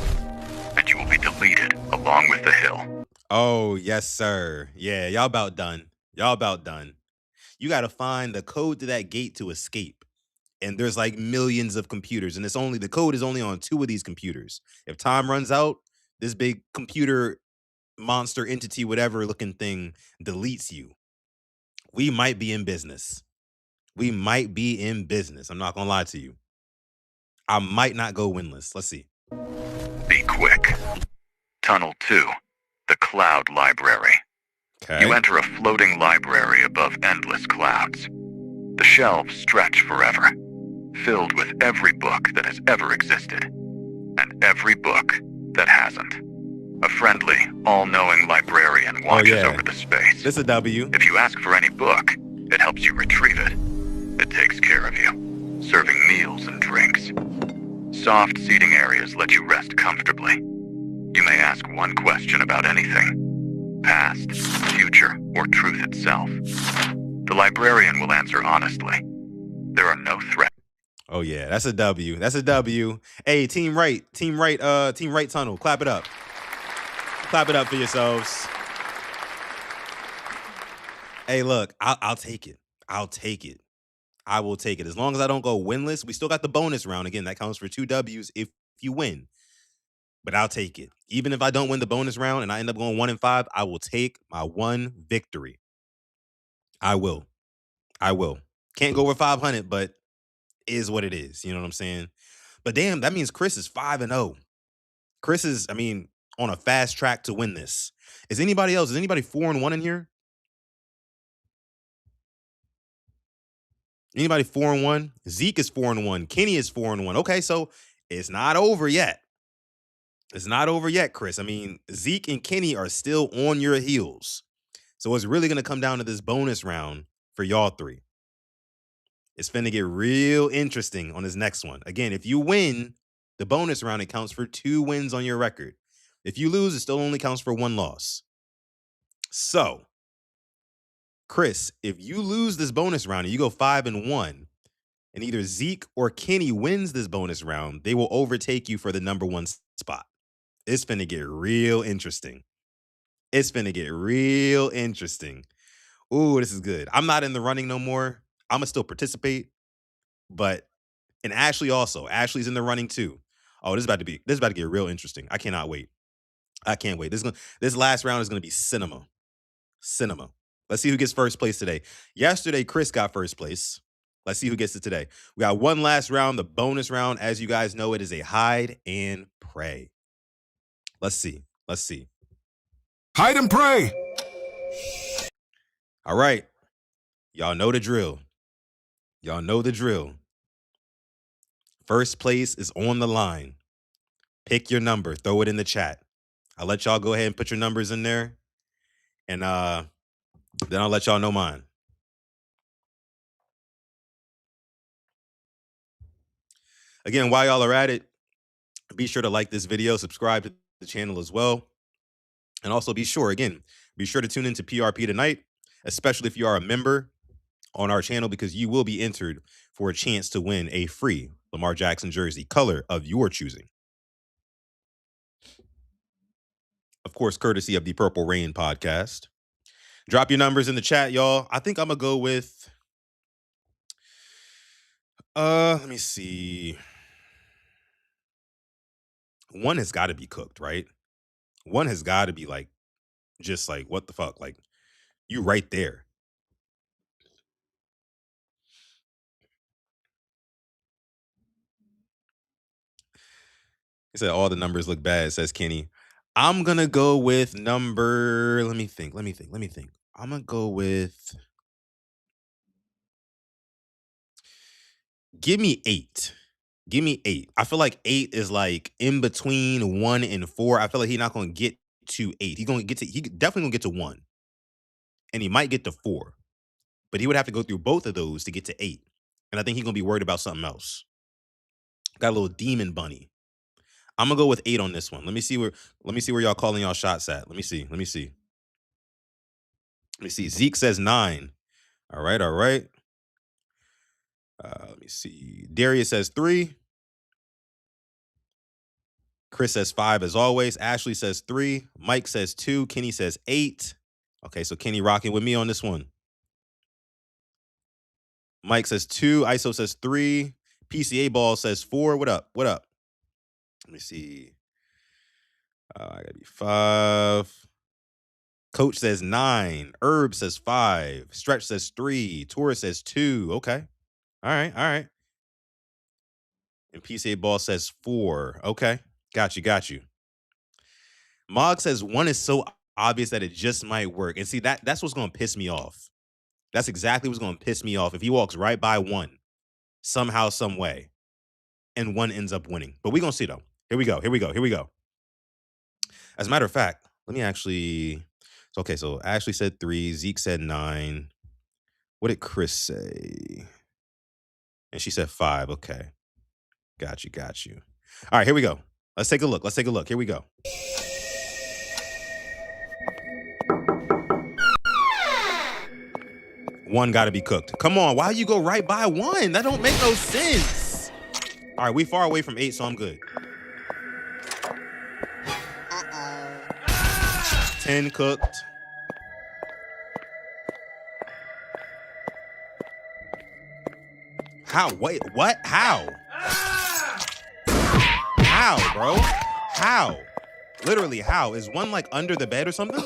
and you will be deleted along with the hill. Oh, yes, sir. Yeah, y'all about done. You got to find the code to that gate to escape. And there's like millions of computers, and the code is only on 2 of these computers. If time runs out, this big computer monster entity, whatever looking thing, deletes you. We might be in business. I'm not gonna lie to you. I might not go winless. Let's see. Be quick. Tunnel 2, the Cloud Library. Okay. You enter a floating library above endless clouds. The shelves stretch forever, filled with every book that has ever existed, and every book that hasn't. A friendly, all-knowing librarian watches over the space. This is a W. If you ask for any book, it helps you retrieve it. It takes care of you, serving meals and drinks. Soft seating areas let you rest comfortably. You may ask one question about anything: past, future, or truth itself. The librarian will answer honestly. There are no threats. Oh yeah, that's a W. Hey, team right tunnel. Clap it up. Clap it up for yourselves. Hey, look, I'll take it. I will take it. As long as I don't go winless, we still got the bonus round. Again, that counts for 2 W's if you win. But I'll take it. Even if I don't win the bonus round and I end up going 1-5, I will take my 1 victory. I will. Can't go over 500, but is what it is. You know what I'm saying? But damn, that means Chris is 5-0. Chris is, on a fast track to win this. Is anybody 4-1 in here? Anybody 4-1? Zeke is 4-1. Kenny is 4-1. Okay, so it's not over yet. Chris. Zeke and Kenny are still on your heels. So it's really going to come down to this bonus round for y'all 3. It's finna get real interesting on this next one. Again, if you win the bonus round, it counts for 2 wins on your record. If you lose, it still only counts for 1 loss. So, Chris, if you lose this bonus round and you go 5-1, and either Zeke or Kenny wins this bonus round, they will overtake you for the number 1 spot. It's finna get real interesting. It's finna get real interesting. Ooh, this is good. I'm not in the running no more. I'm gonna still participate, but and Ashley also. Ashley's in the running too. Oh, this is about to get real interesting. I cannot wait. I can't wait. This last round is gonna be cinema. Cinema. Let's see who gets first place today. Yesterday, Chris got first place. Let's see who gets it today. We got one last round, the bonus round. As you guys know, it is a hide and pray. Let's see. Let's see. Hide and pray. All right. Y'all know the drill. Y'all know the drill. First place is on the line. Pick your number. Throw it in the chat. I'll let y'all go ahead and put your numbers in there. And then I'll let y'all know mine. Again, while y'all are at it, be sure to like this video, subscribe to the channel as well. And also be sure to tune into PRP tonight, especially if you are a member on our channel, because you will be entered for a chance to win a free Lamar Jackson jersey, color of your choosing. Of course, courtesy of the Purple Rain podcast. Drop your numbers in the chat, y'all. I think I'm going to go with, let me see. 1 has got to be cooked, right? 1 has got to be like, just like, what the fuck? Like, you right there. He said all the numbers look bad, says Kenny. I'm going to go with number, let me think. I'm going to go with, give me 8. Give me 8. I feel like 8 is like in between 1 and 4. I feel like he's not going to get to 8. He definitely going to get to 1. And he might get to 4. But he would have to go through both of those to get to 8. And I think he's going to be worried about something else. Got a little demon bunny. I'm going to go with 8 on this one. Let me see where y'all calling y'all shots at. Let me see. Zeke says 9. All right. Let me see. Darius says 3. Chris says 5 as always. Ashley says 3. Mike says 2. Kenny says 8. Okay, so Kenny rocking with me on this one. Mike says 2. ISO says 3. PCA Ball says 4. What up? Let me see. I gotta be 5. Coach says 9. Herb says 5. Stretch says 3. Taurus says 2. Okay. All right. And PCA Ball says 4. Okay. Got you. Mog says 1 is so obvious that it just might work. And see, that's what's going to piss me off. That's exactly what's going to piss me off if he walks right by 1 somehow, some way, and 1 ends up winning. But we're going to see, though. Here we go. As a matter of fact, let me actually... Okay, so Ashley said 3. Zeke said 9. What did Chris say? And she said 5. Okay. Got you. All right, here we go. Let's take a look. Here we go. One got to be cooked. Come on, why you go right by 1? That don't make no sense. All right, we far away from 8, so I'm good. 10 cooked. How? Wait, what? How? How, bro? How? Literally, how? Is 1 like under the bed or something?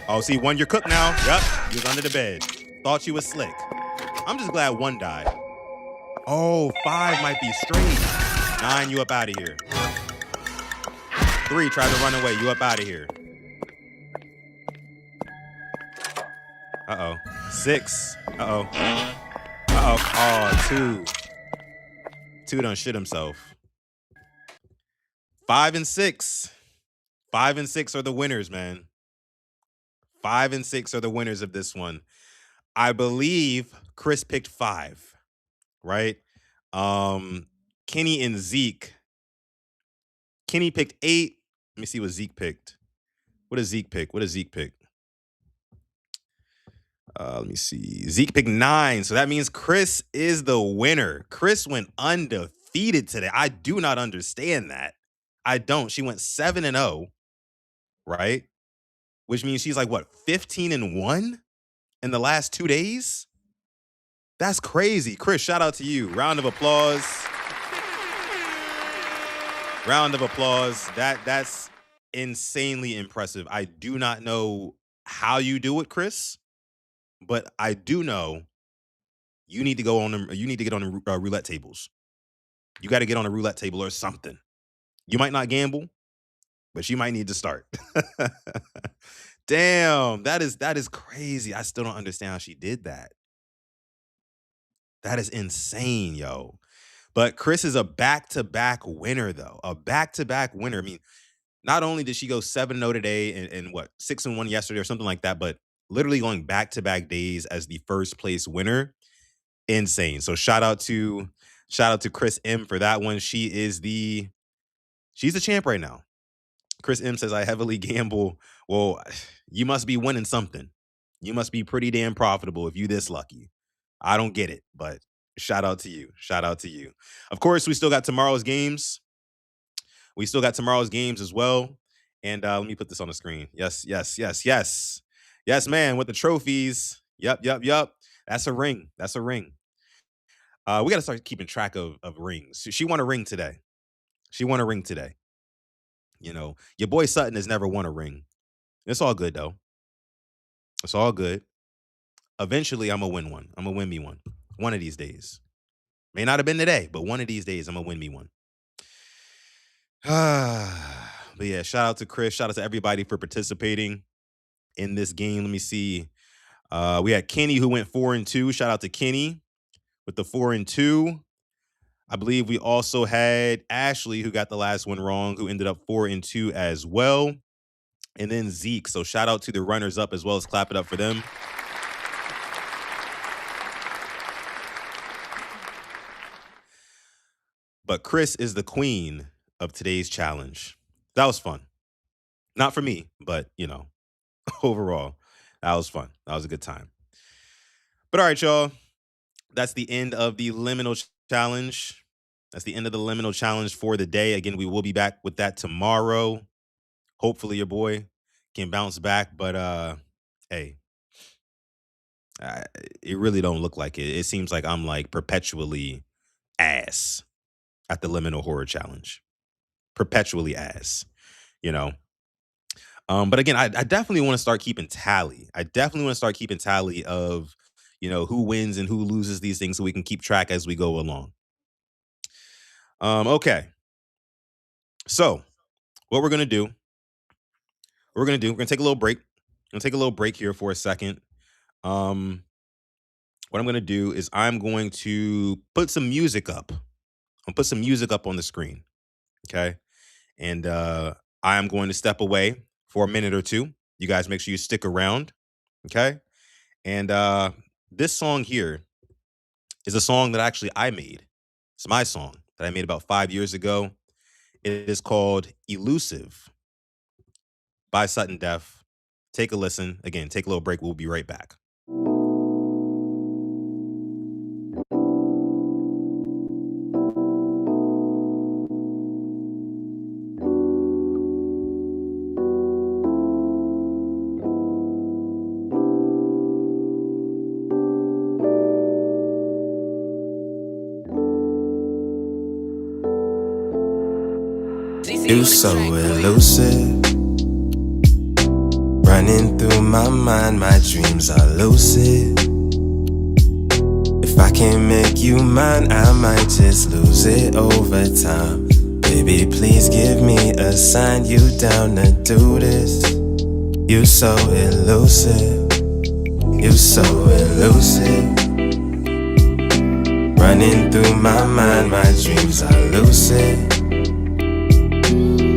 Oh, see, 1, you're cooked now. Yep, you was under the bed. Thought you was slick. I'm just glad 1 died. Oh, 5 might be straight. 9, you up out of here. 3 tried to run away. You up out of here. Uh-oh. 6. Uh-oh. Oh, 2. 2 done shit himself. 5 and 6. 5 and 6 are the winners, man. 5 and 6 are the winners of this one. I believe Chris picked 5. right? Kenny and Zeke. Kenny picked 8. Let me see what Zeke picked. What does Zeke pick? Let me see. Zeke picked 9. So that means Chris is the winner. Chris went undefeated today. I do not understand that. I don't. She went 7-0, right? Which means she's like, what, 15-1 in the last 2 days? That's crazy. Chris, shout out to you. Round of applause. Round of applause. That's insanely impressive. I do not know how you do it, Chris, but I do know you need to get on the roulette tables. You got to get on a roulette table or something. You might not gamble, but you might need to start. Damn, that is crazy. I still don't understand how she did that. That is insane, yo. But Chris is a back-to-back winner, though. A back-to-back winner. I mean, not only did she go 7-0 today and what, 6-1 yesterday or something like that, but literally going back-to-back days as the first place winner. Insane. So shout out to Chris M for that one. She's the champ right now. Chris M says, I heavily gamble. Well, you must be winning something. You must be pretty damn profitable if you this lucky. I don't get it, but shout out to you. Shout out to you. Of course, we still got tomorrow's games. As well. And let me put this on the screen. Yes. Yes, man, with the trophies. Yep. That's a ring. We got to start keeping track of rings. She won a ring today. You know, your boy Sutton has never won a ring. It's all good, though. It's all good. Eventually, I'm going to win one. I'm going to win me one. One of these days. May not have been today, but one of these days, I'm going to win me one. But yeah, shout out to Chris. Shout out to everybody for participating in this game. Let me see. We had Kenny who went 4-2. Shout out to Kenny with the 4-2. I believe we also had Ashley who got the last one wrong, who ended up 4-2 as well. And then Zeke. So shout out to the runners up as well as clap it up for them. But Chris is the queen of today's challenge. That was fun. Not for me, but, you know, overall, that was fun. That was a good time. But all right, y'all. That's the end of the liminal challenge. That's the end of the liminal challenge for the day. Again, we will be back with that tomorrow. Hopefully your boy can bounce back. But, hey, it really don't look like it. It seems like I'm like perpetually ass at the liminal horror challenge. Perpetually ass, you know. But again, I definitely want to start keeping tally. Of, you know, who wins and who loses these things so we can keep track as we go along. Okay. So what we're going to do, we're going to take a little break. I'm going to take a little break here for a second. What I'm going to do is I'm going to put some music up. I'll put some music up on the screen. Okay. And I am going to step away for a minute or two. You guys make sure you stick around. Okay. And this song here is a song that actually I made. It's my song that I made about 5 years ago. It is called Elusive by Sutton Def. Take a listen. Again, take a little break. We'll be right back. You so elusive, running through my mind, my dreams are lucid. If I can't make you mine, I might just lose it over time. Baby, please give me a sign, you down to do this. You so elusive, you so elusive, running through my mind, my dreams are lucid.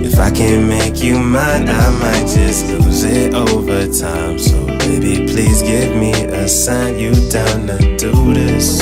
If I can't make you mine, I might just lose it over time. So baby, please give me a sign, you down to do this.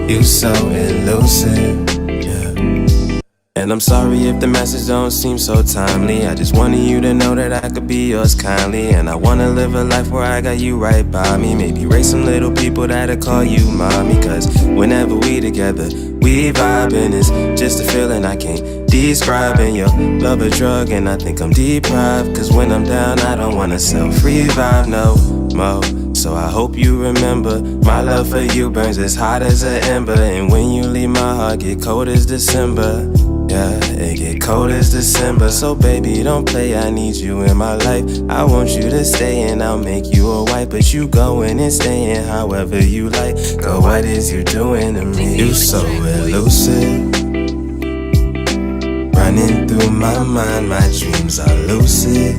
You so elusive, yeah. And I'm sorry if the message don't seem so timely. I just wanted you to know that I could be yours kindly. And I wanna live a life where I got you right by me. Maybe raise some little people that'll call you mommy. Cause whenever we together, we vibing. It's just a feeling I can't describe. And your love a drug and I think I'm deprived. Cause when I'm down I don't wanna self-revive no more. So I hope you remember, my love for you burns as hot as an ember. And when you leave my heart get cold as December. Yeah, it get cold as December. So baby, don't play, I need you in my life. I want you to stay and I'll make you a wife. But you going and staying however you like. Girl, what is you doing to me? You so elusive. Running through my mind, my dreams are lucid.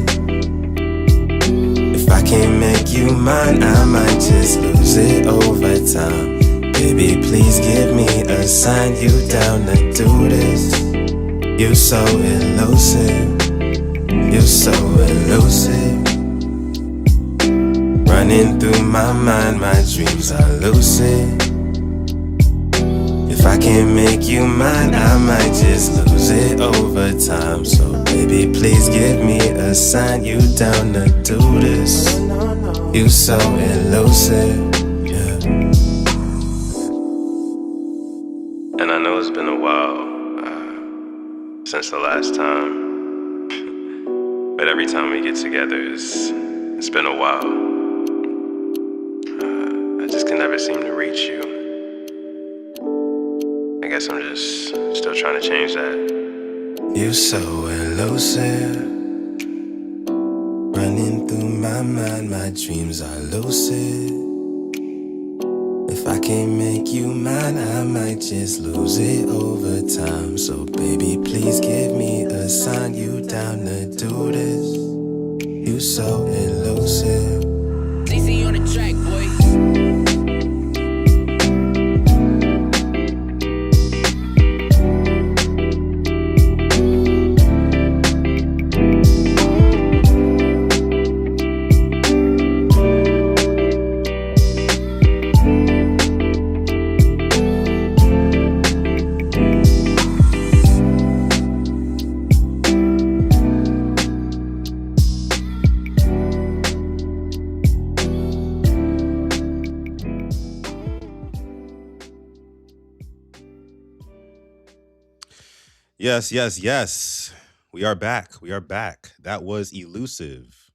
If I can't make you mine, I might just lose it over time. Baby, please give me a sign you down to do this. You so elusive, you so elusive. Running through my mind, my dreams are lucid. If I can't make you mine, I might just lose it over time. So baby, please give me a sign you down to do this. You so elusive, yeah. And I know it's been a while since the last time, but every time we get together, it's been a while. I just can never seem to reach you. I guess I'm just still trying to change that. You so elusive. Running through my mind, my dreams are lucid. If I can't make you mine, I might just lose it over time. So baby, please give me a sign you down to do this. You so elusive. DC on the track, boy. Yes, yes, yes. We are back. We are back. That was Elusive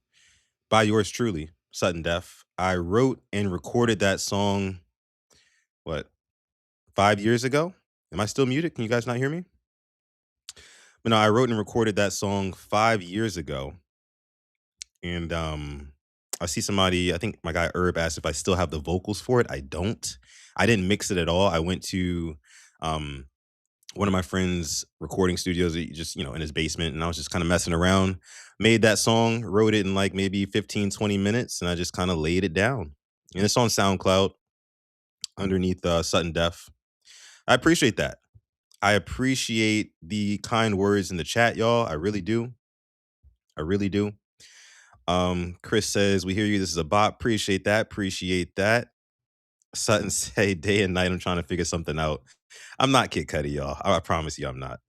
by yours truly, Sutton Def. I wrote and recorded that song, what, 5 years ago? Am I still muted? Can you guys not hear me? But no, I wrote and recorded that song 5 years ago. And I see somebody, I think my guy Herb asked if I still have the vocals for it. I don't. I didn't mix it at all. I went to one of my friends' recording studios, just, in his basement, and I was just kind of messing around, made that song, wrote it in like maybe 15, 20 minutes, and I just kind of laid it down. And it's on SoundCloud underneath Sutton Def. I appreciate that. I appreciate the kind words in the chat, y'all. I really do. I really do. Chris says, we hear you. This is a bot. Appreciate that. Appreciate that. Sutton say, day and night, I'm trying to figure something out. I'm not Kid Cudi, y'all. I promise you I'm not.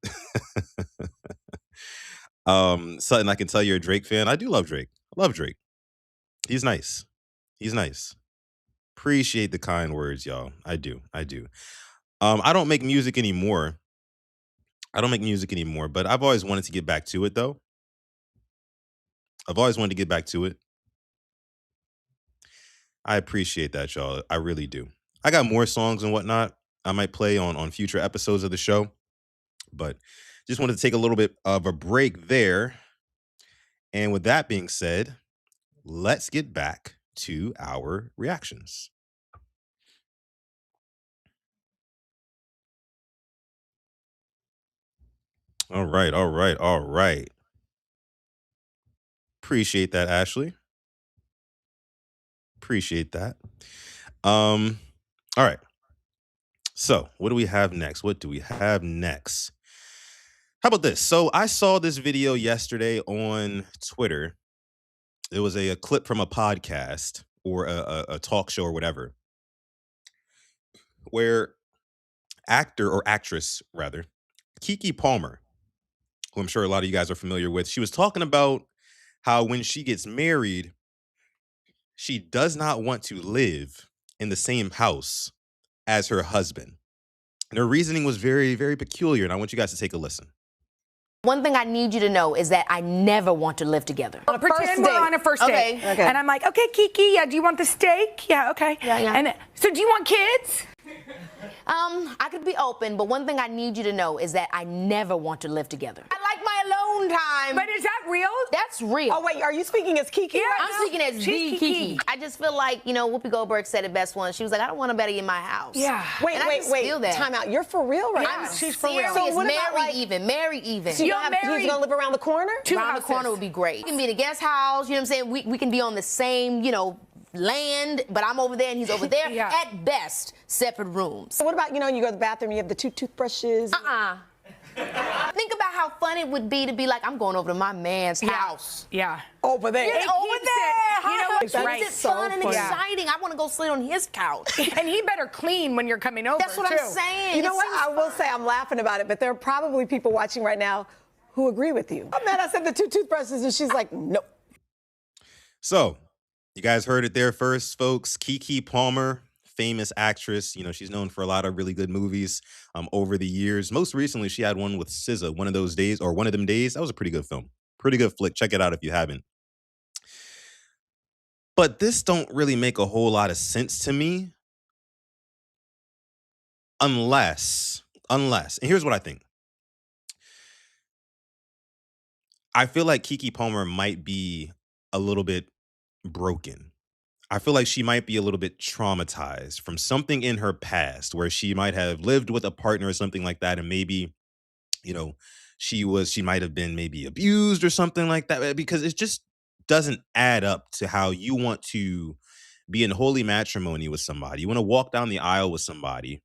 Sutton, I can tell you're a Drake fan. I do love Drake. I love Drake. He's nice. He's nice. Appreciate the kind words, y'all. I do. I do. I don't make music anymore. But I've always wanted to get back to it, though. I've always wanted to get back to it. I appreciate that, y'all. I really do. I got more songs and whatnot I might play on future episodes of the show, but just wanted to take a little bit of a break there. And with that being said, let's get back to our reactions. All right. Appreciate that, Ashley. Appreciate that. All right. So, what do we have next? How about this? So, I saw this video yesterday on Twitter. It was a clip from a podcast or a talk show or whatever, where actor or actress rather, Keke Palmer, who I'm sure a lot of you guys are familiar with. She was talking about how when she gets married, she does not want to live in the same house as her husband. And her reasoning was very, very peculiar, and I want you guys to take a listen. One thing I need you to know is that I never want to live together. Pretend we're on a first date. Okay. And I'm like, okay, Kiki, yeah, do you want the steak? Yeah, okay. Yeah. And so do you want kids? I could be open, but one thing I need you to know is that I never want to live together. I like my alone time. But is that real? That's real. Oh, wait, are you speaking as Kiki? Yeah, right I'm now? speaking as She's the Kiki. I just feel like, Whoopi Goldberg said it best once. She was like, I don't want nobody in my house. Yeah. Wait, And I just feel that. time out. You're for real right Yeah, now? she's for real. Serious. So what about, marry like- even. Marry even. So You're you're married. gonna live around the corner? Two Around the houses. corner would be great. We can be in a guest house, you know what I'm saying? We can be on the same, land, but I'm over there and he's over there. Yeah. At best, separate rooms. So what about, you go to the bathroom, you have the 2 toothbrushes? Think about how fun it would be to be like, I'm going over to my man's house. Yeah. Over there. Get over keeps there. it- you know what? Keeps Right. it So fun and funny. exciting. I want to go sit on his couch. And he better clean when you're coming over, That's what too. I'm saying. You know It what? seems I will fun. say I'm laughing about it, but there are probably people watching right now who agree with you. Oh, man, I said the 2 toothbrushes, and she's like, nope. So, you guys heard it there first, folks. Keke Palmer, famous actress. She's known for a lot of really good movies over the years. Most recently, she had one with SZA, One of Those Days, or One of Them Days. That was a pretty good film. Pretty good flick. Check it out if you haven't. But this don't really make a whole lot of sense to me unless, and here's what I think. I feel like Keke Palmer might be a little bit broken. I feel like she might be a little bit traumatized from something in her past where she might have lived with a partner or something like that. And maybe, she might have been maybe abused or something like that, because it just doesn't add up to how you want to be in holy matrimony with somebody. You want to walk down the aisle with somebody,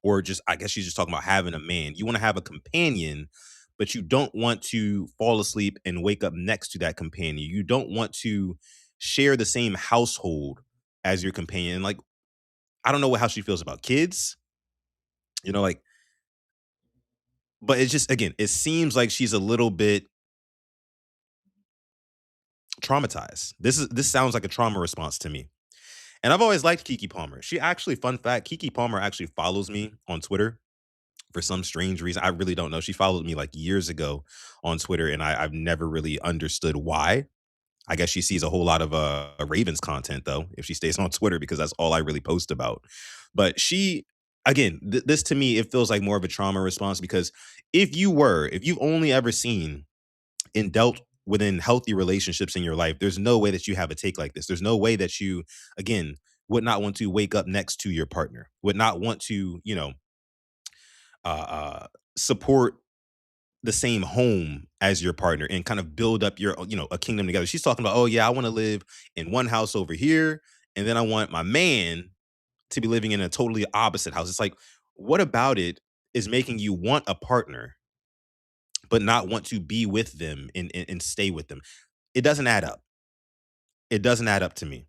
or just, I guess she's just talking about having a man. You want to have a companion, but you don't want to fall asleep and wake up next to that companion. You don't want to share the same household as your companion. Like, I don't know how she feels about kids, but it's just, again, it seems like she's a little bit traumatized. This sounds like a trauma response to me. And I've always liked Keke Palmer. She actually, fun fact, Keke Palmer actually follows me on Twitter for some strange reason. I really don't know. She followed me like years ago on Twitter, and I've never really understood why. I guess she sees a whole lot of Ravens content, though, if she stays on Twitter, because that's all I really post about. But she, again, this to me, it feels like more of a trauma response, because if you've only ever seen and dealt within healthy relationships in your life, there's no way that you have a take like this. There's no way that you, again, would not want to wake up next to your partner, would not want to, support the same home as your partner and kind of build up your, a kingdom together. She's talking about, oh yeah, I want to live in one house over here, and then I want my man to be living in a totally opposite house. It's like, what about it is making you want a partner, but not want to be with them and stay with them? It doesn't add up. It doesn't add up to me.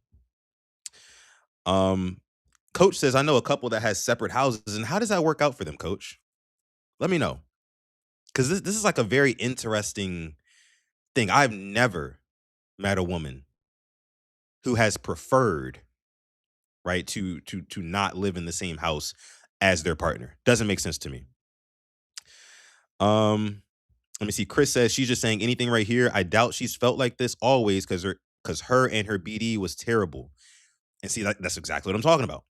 Coach says, I know a couple that has separate houses. And how does that work out for them, Coach? Let me know. Because this is like a very interesting thing. I've never met a woman who has preferred, right, to not live in the same house as their partner. Doesn't make sense to me. Let me see. Chris says, she's just saying anything right here. I doubt she's felt like this always, because her and her BD was terrible. And see, that's exactly what I'm talking about.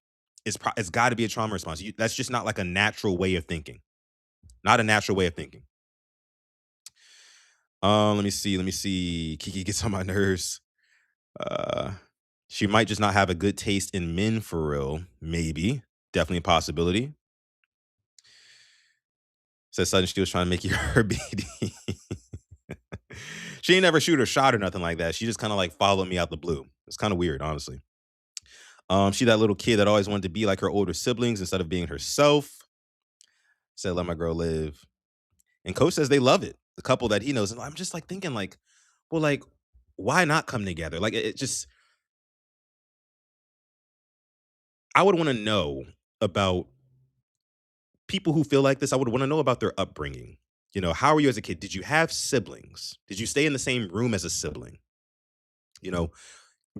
It's got to be a trauma response. That's just not like a natural way of thinking. Not a natural way of thinking. Let me see. Keke gets on my nerves. She might just not have a good taste in men for real. Maybe. Definitely a possibility. Says Sutton, she was trying to make you her BD. She ain't never shoot or shot or nothing like that. She just kind of like followed me out the blue. It's kind of weird, honestly. She that little kid that always wanted to be like her older siblings instead of being herself. Said, let my girl live. And Coach says they love it. The couple that he knows. And I'm just like thinking like, well, like, why not come together? Like, it just, I would want to know about people who feel like this, I would want to know about their upbringing. You know, how were you as a kid? Did you have siblings? Did you stay in the same room as a sibling? You know,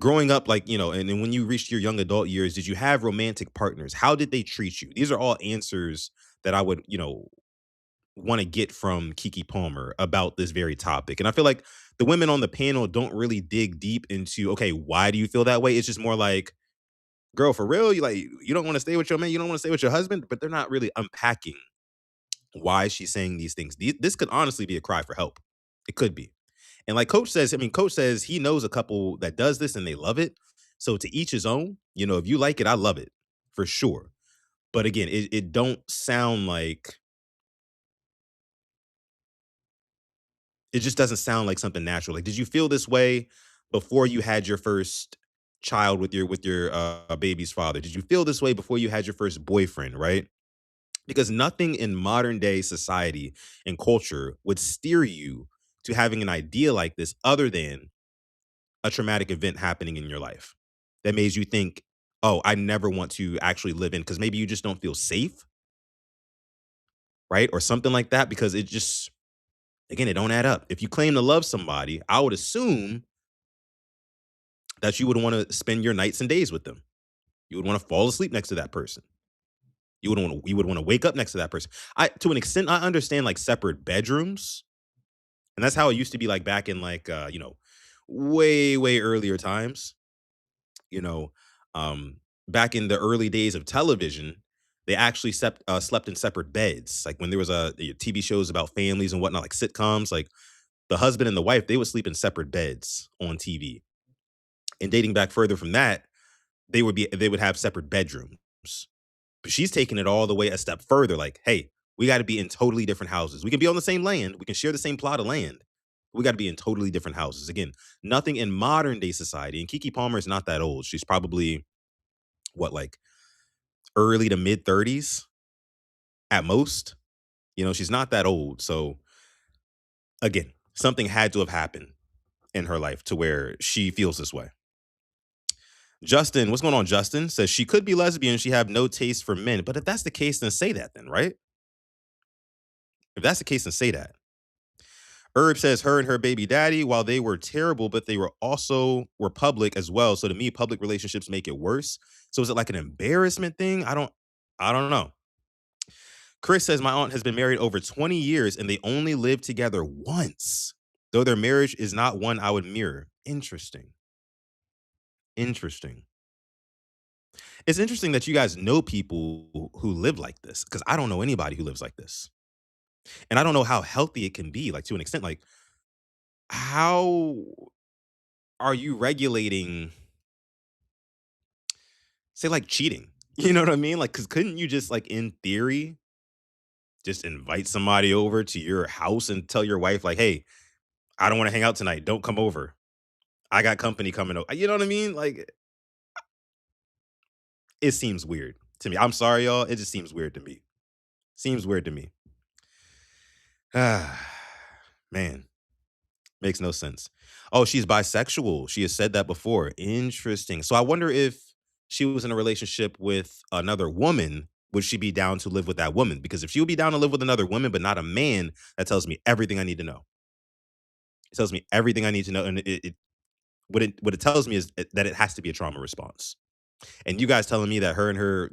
growing up, like, and then when you reached your young adult years, did you have romantic partners? How did they treat you? These are all answers that I would, want to get from Kiki Palmer about this very topic. And I feel like the women on the panel don't really dig deep into, okay, why do you feel that way? It's just more like, girl, for real, you don't want to stay with your man, you don't want to stay with your husband, but they're not really unpacking why she's saying these things. This could honestly be a cry for help. It could be. And like Coach says he knows a couple that does this and they love it. So to each his own, if you like it, I love it for sure. But again, it don't sound like, it just doesn't sound like something natural. Like, did you feel this way before you had your first child with your baby's father? Did you feel this way before you had your first boyfriend, right? Because nothing in modern day society and culture would steer you to having an idea like this other than a traumatic event happening in your life that made you think, oh, I never want to actually live in, because maybe you just don't feel safe, right? Or something like that, because it just, again, it don't add up. If you claim to love somebody, I would assume that you would want to spend your nights and days with them. You would want to fall asleep next to that person. You would want to wake up next to that person. To an extent, I understand like separate bedrooms. And that's how it used to be like back in like way, way earlier times. You know, back in the early days of television, they actually slept in separate beds. Like when there was TV shows about families and whatnot, like sitcoms, like the husband and the wife, they would sleep in separate beds on TV. And dating back further from that, they would have separate bedrooms. But she's taking it all the way a step further. Like, hey, we got to be in totally different houses. We can be on the same land. We can share the same plot of land. We got to be in totally different houses. Again, nothing in modern day society. And Kiki Palmer is not that old. She's probably like early to mid 30s at most. She's not that old. So again, something had to have happened in her life to where she feels this way. Justin, what's going on? Justin says she could be lesbian. She have no taste for men. But if that's the case, then say that then, right? If that's the case, then say that. Herb says her and her baby daddy, while they were terrible, but they were public as well. So to me, public relationships make it worse. So is it like an embarrassment thing? I don't know. Chris says my aunt has been married over 20 years and they only lived together once, though their marriage is not one I would mirror. Interesting. It's interesting that you guys know people who live like this, because I don't know anybody who lives like this. And I don't know how healthy it can be, like to an extent. Like, how are you regulating, say, like cheating? You know what I mean? Like, because couldn't you just, like, in theory, just invite somebody over to your house and tell your wife, like, hey, I don't want to hang out tonight. Don't come over. I got company coming over. You know what I mean? Like, it seems weird to me. I'm sorry, y'all. It just seems weird to me. Seems weird to me. Man, makes no sense. Oh, she's bisexual. She has said that before. Interesting. So I wonder if she was in a relationship with another woman, would she be down to live with that woman? Because if she would be down to live with another woman, but not a man, that tells me everything I need to know. It tells me everything I need to know. And what it tells me is that it has to be a trauma response. And you guys telling me that her and her,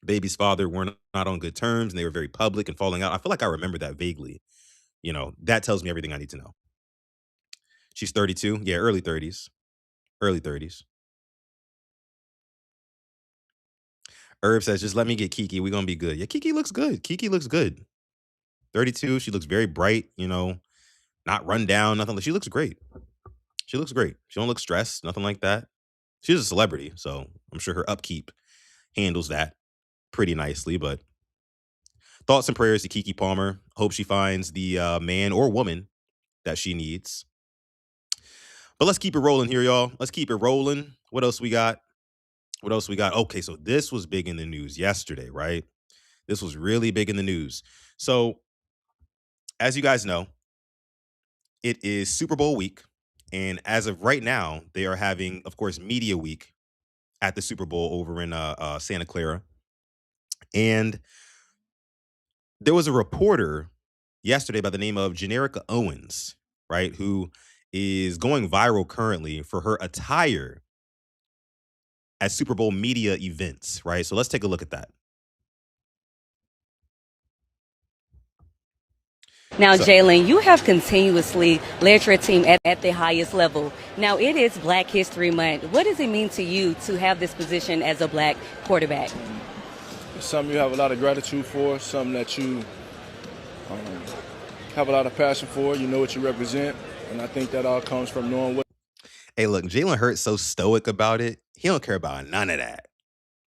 baby's father were not on good terms and they were very public and falling out. I feel like I remember that vaguely. That tells me everything I need to know. She's 32. Yeah, early 30s. Early 30s. Herb says, just let me get Kiki. We're going to be good. Yeah, Kiki looks good. 32. She looks very bright, not run down, nothing. She looks great. She don't look stressed, nothing like that. She's a celebrity, so I'm sure her upkeep handles that pretty nicely. But thoughts and prayers to Kiki Palmer. Hope she finds the man or woman that she needs. But let's keep it rolling here, y'all. Let's keep it rolling. What else we got? Okay, so this was big in the news yesterday, right? This was really big in the news. So, as you guys know, it is Super Bowl week. And as of right now, they are having, of course, Media Week at the Super Bowl over in Santa Clara. And There was a reporter yesterday by the name of Generica Owens, right, who is going viral currently for her attire at Super Bowl media events, right? So let's take a look at that. Now, Jalen, you have continuously led your team at the highest level. Now, it is Black History Month. What does it mean to you to have this position as a black quarterback? It's something you have a lot of gratitude for, something that you have a lot of passion for. You know what you represent, and I think that all comes from knowing what. Hey, look, Jalen Hurts so stoic about it. He don't care about none of that.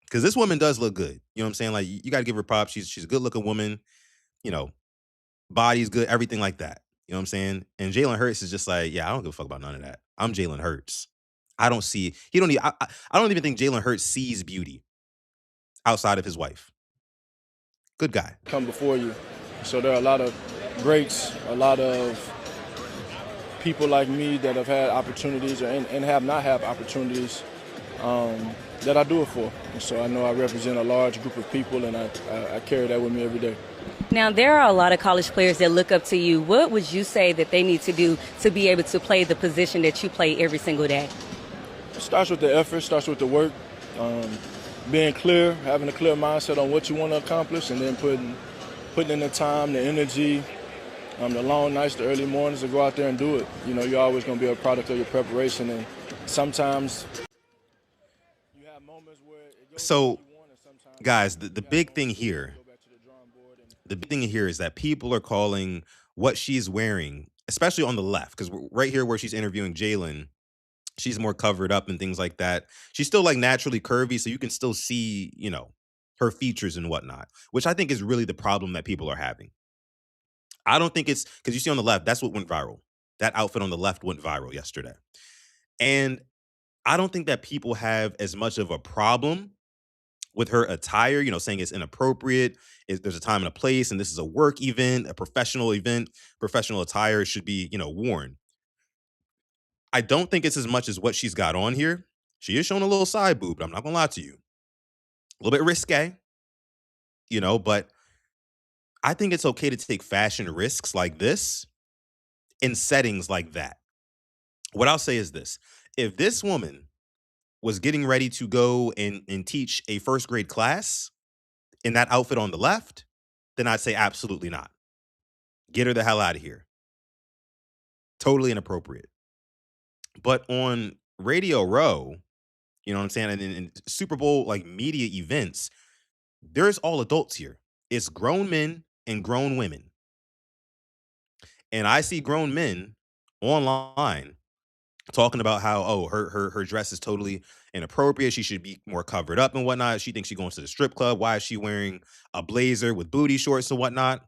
Because this woman does look good. You know what I'm saying? Like, you got to give her props. She's a good-looking woman. You know, body's good, everything like that. You know what I'm saying? And Jalen Hurts is just like, yeah, I don't give a fuck about none of that. I'm Jalen Hurts. I don't even think Jalen Hurts sees beauty outside of his wife. Good guy. Come before you. So there are a lot of greats, a lot of people like me that have had opportunities and have not had opportunities that I do it for. And so I know I represent a large group of people, and I carry that with me every day. Now, there are a lot of college players that look up to you. What would you say that they need to do to be able to play the position that you play every single day? It starts with the effort, starts with the work, being clear, having a clear mindset on what you want to accomplish, and then putting in the time, the energy, the long nights, the early mornings to go out there and do it. You know, you're always going to be a product of your preparation, and sometimes you have moments where it goes So, guys, the big thing here, is that people are calling what she's wearing, especially on the left, because right here where she's interviewing Jalen, she's more covered up and things like that. She's still like naturally curvy, so you can still see, you know, her features and whatnot, which I think is really the problem that people are having. I don't think it's because you see on the left, that's what went viral. That outfit on the left went viral yesterday. And I don't think that people have as much of a problem with her attire, you know, saying it's inappropriate. There's a time and a place, and this is a work event, a professional event. Professional attire should be, you know, worn. I don't think it's as much as what she's got on here. She is showing a little side boob, but I'm not gonna lie to you. A little bit risque, you know, but I think it's okay to take fashion risks like this in settings like that. What I'll say is this. If this woman was getting ready to go and teach a first grade class in that outfit on the left, then I'd say absolutely not. Get her the hell out of here. Totally inappropriate. But on Radio Row, you know what I'm saying, and in Super Bowl like media events, there's all adults here. It's grown men and grown women. And I see grown men online talking about how, oh, her dress is totally inappropriate. She should be more covered up and whatnot. She thinks she's going to the strip club. Why is she wearing a blazer with booty shorts and whatnot?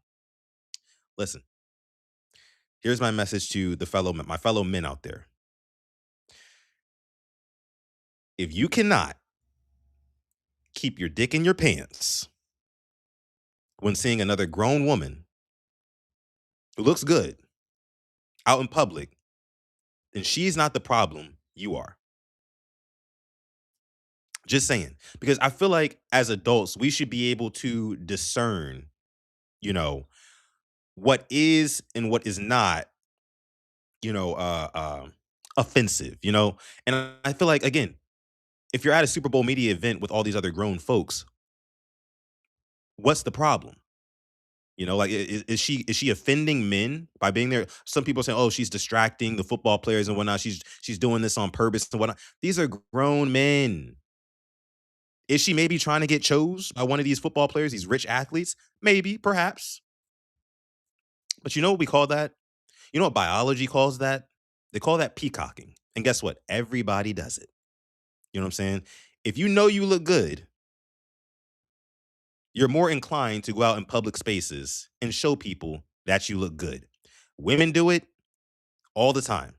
Listen, here's my message to my fellow men out there. If you cannot keep your dick in your pants when seeing another grown woman who looks good out in public, then she's not the problem, you are. Just saying. Because I feel like as adults, we should be able to discern, you know, what is and what is not, you know, offensive, you know? And I feel like, again, if you're at a Super Bowl media event with all these other grown folks, what's the problem? You know, like, is she offending men by being there? Some people say, oh, she's distracting the football players and whatnot. She's doing this on purpose and whatnot. These are grown men. Is she maybe trying to get chose by one of these football players, these rich athletes? Maybe, perhaps. But you know what we call that? You know what biology calls that? They call that peacocking. And guess what? Everybody does it. You know what I'm saying? If you know you look good, you're more inclined to go out in public spaces and show people that you look good. Women do it all the time.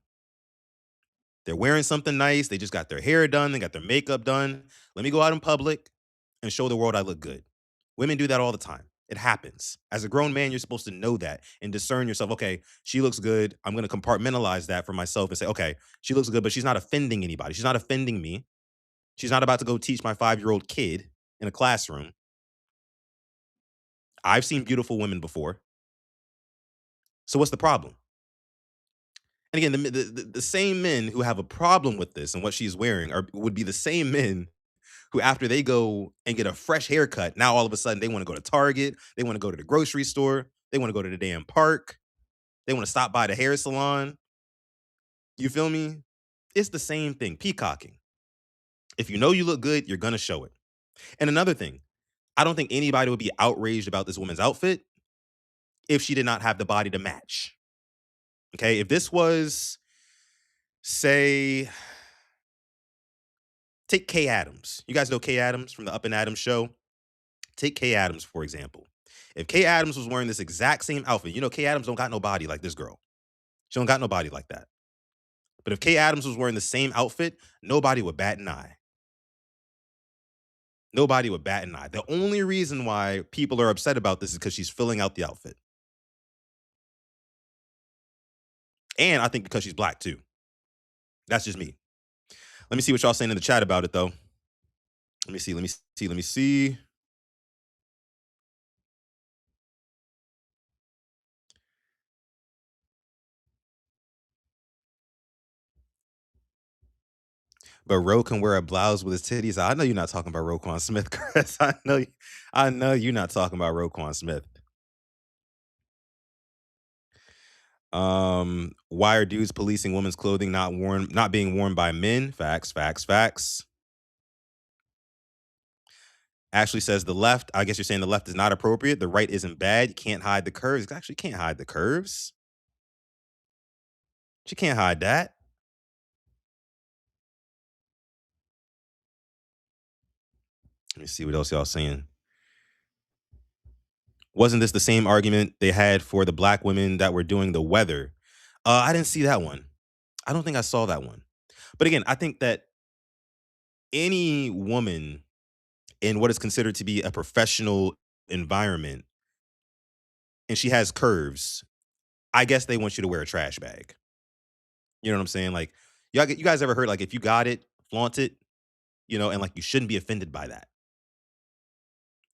They're wearing something nice. They just got their hair done. They got their makeup done. Let me go out in public and show the world I look good. Women do that all the time. It happens. As a grown man, you're supposed to know that and discern yourself. Okay, she looks good. I'm going to compartmentalize that for myself and say, okay, she looks good, but she's not offending anybody. She's not offending me. She's not about to go teach my 5-year-old kid in a classroom. I've seen beautiful women before. So what's the problem? And again, the same men who have a problem with this and what she's wearing would be the same men who, after they go and get a fresh haircut, now all of a sudden they want to go to Target, they want to go to the grocery store, they want to go to the damn park, they want to stop by the hair salon. You feel me? It's the same thing, peacocking. If you know you look good, you're going to show it. And another thing, I don't think anybody would be outraged about this woman's outfit if she did not have the body to match. Okay, if this was, say, take Kay Adams. You guys know Kay Adams from the Up and Adams show? Take Kay Adams, for example. If Kay Adams was wearing this exact same outfit, you know Kay Adams don't got no body like this girl. She don't got no body like that. But if Kay Adams was wearing the same outfit, nobody would bat an eye. Nobody would bat an eye. The only reason why people are upset about this is because she's filling out the outfit. And I think because she's black too. That's just me. Let me see what y'all saying in the chat about it, though. Let me see. But Ro can wear a blouse with his titties. I know you're not talking about Roquan Smith, Chris. I know you're not talking about Roquan Smith. Why are dudes policing women's clothing not being worn by men? Facts. Ashley says the left, I guess you're saying the left is not appropriate. The right isn't bad. You can't hide the curves. You actually can't hide the curves. She can't hide that. Let me see what else y'all saying. Wasn't this the same argument they had for the black women that were doing the weather? I didn't see that one. I don't think I saw that one. But again, I think that any woman in what is considered to be a professional environment, and she has curves, I guess they want you to wear a trash bag. You know what I'm saying? Like, you guys ever heard, like, if you got it, flaunt it, and like you shouldn't be offended by that.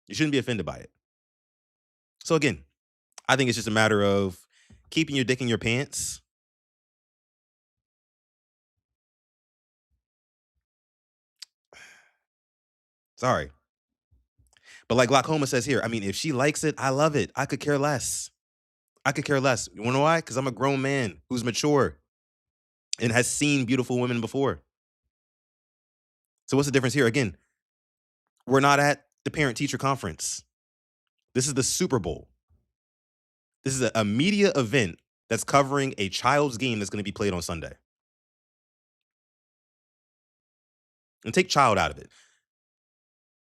You shouldn't be offended by it. So again, I think it's just a matter of keeping your dick in your pants. Sorry. But like Glaucoma says here, I mean, if she likes it, I love it. I could care less. You wanna know why? Because I'm a grown man who's mature and has seen beautiful women before. So what's the difference here? Again, we're not at the parent-teacher conference. This is the Superbowl. This is a media event that's covering a child's game that's going to be played on Sunday. And take child out of it.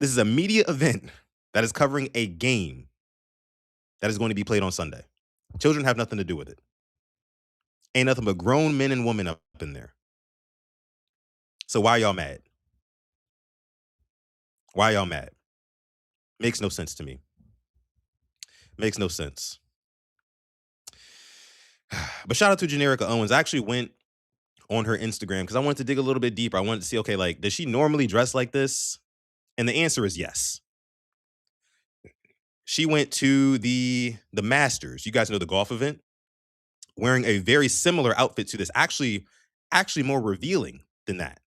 This is a media event that is covering a game that is going to be played on Sunday. Children have nothing to do with it. Ain't nothing but grown men and women up in there. So why y'all mad? Why y'all mad? Makes no sense to me. Makes no sense. But shout out to Generica Owens. I actually went on her Instagram because I wanted to dig a little bit deeper. I wanted to see, okay, like, does she normally dress like this? And the answer is yes. She went to the Masters. You guys know the golf event? Wearing a very similar outfit to this. Actually more revealing than that.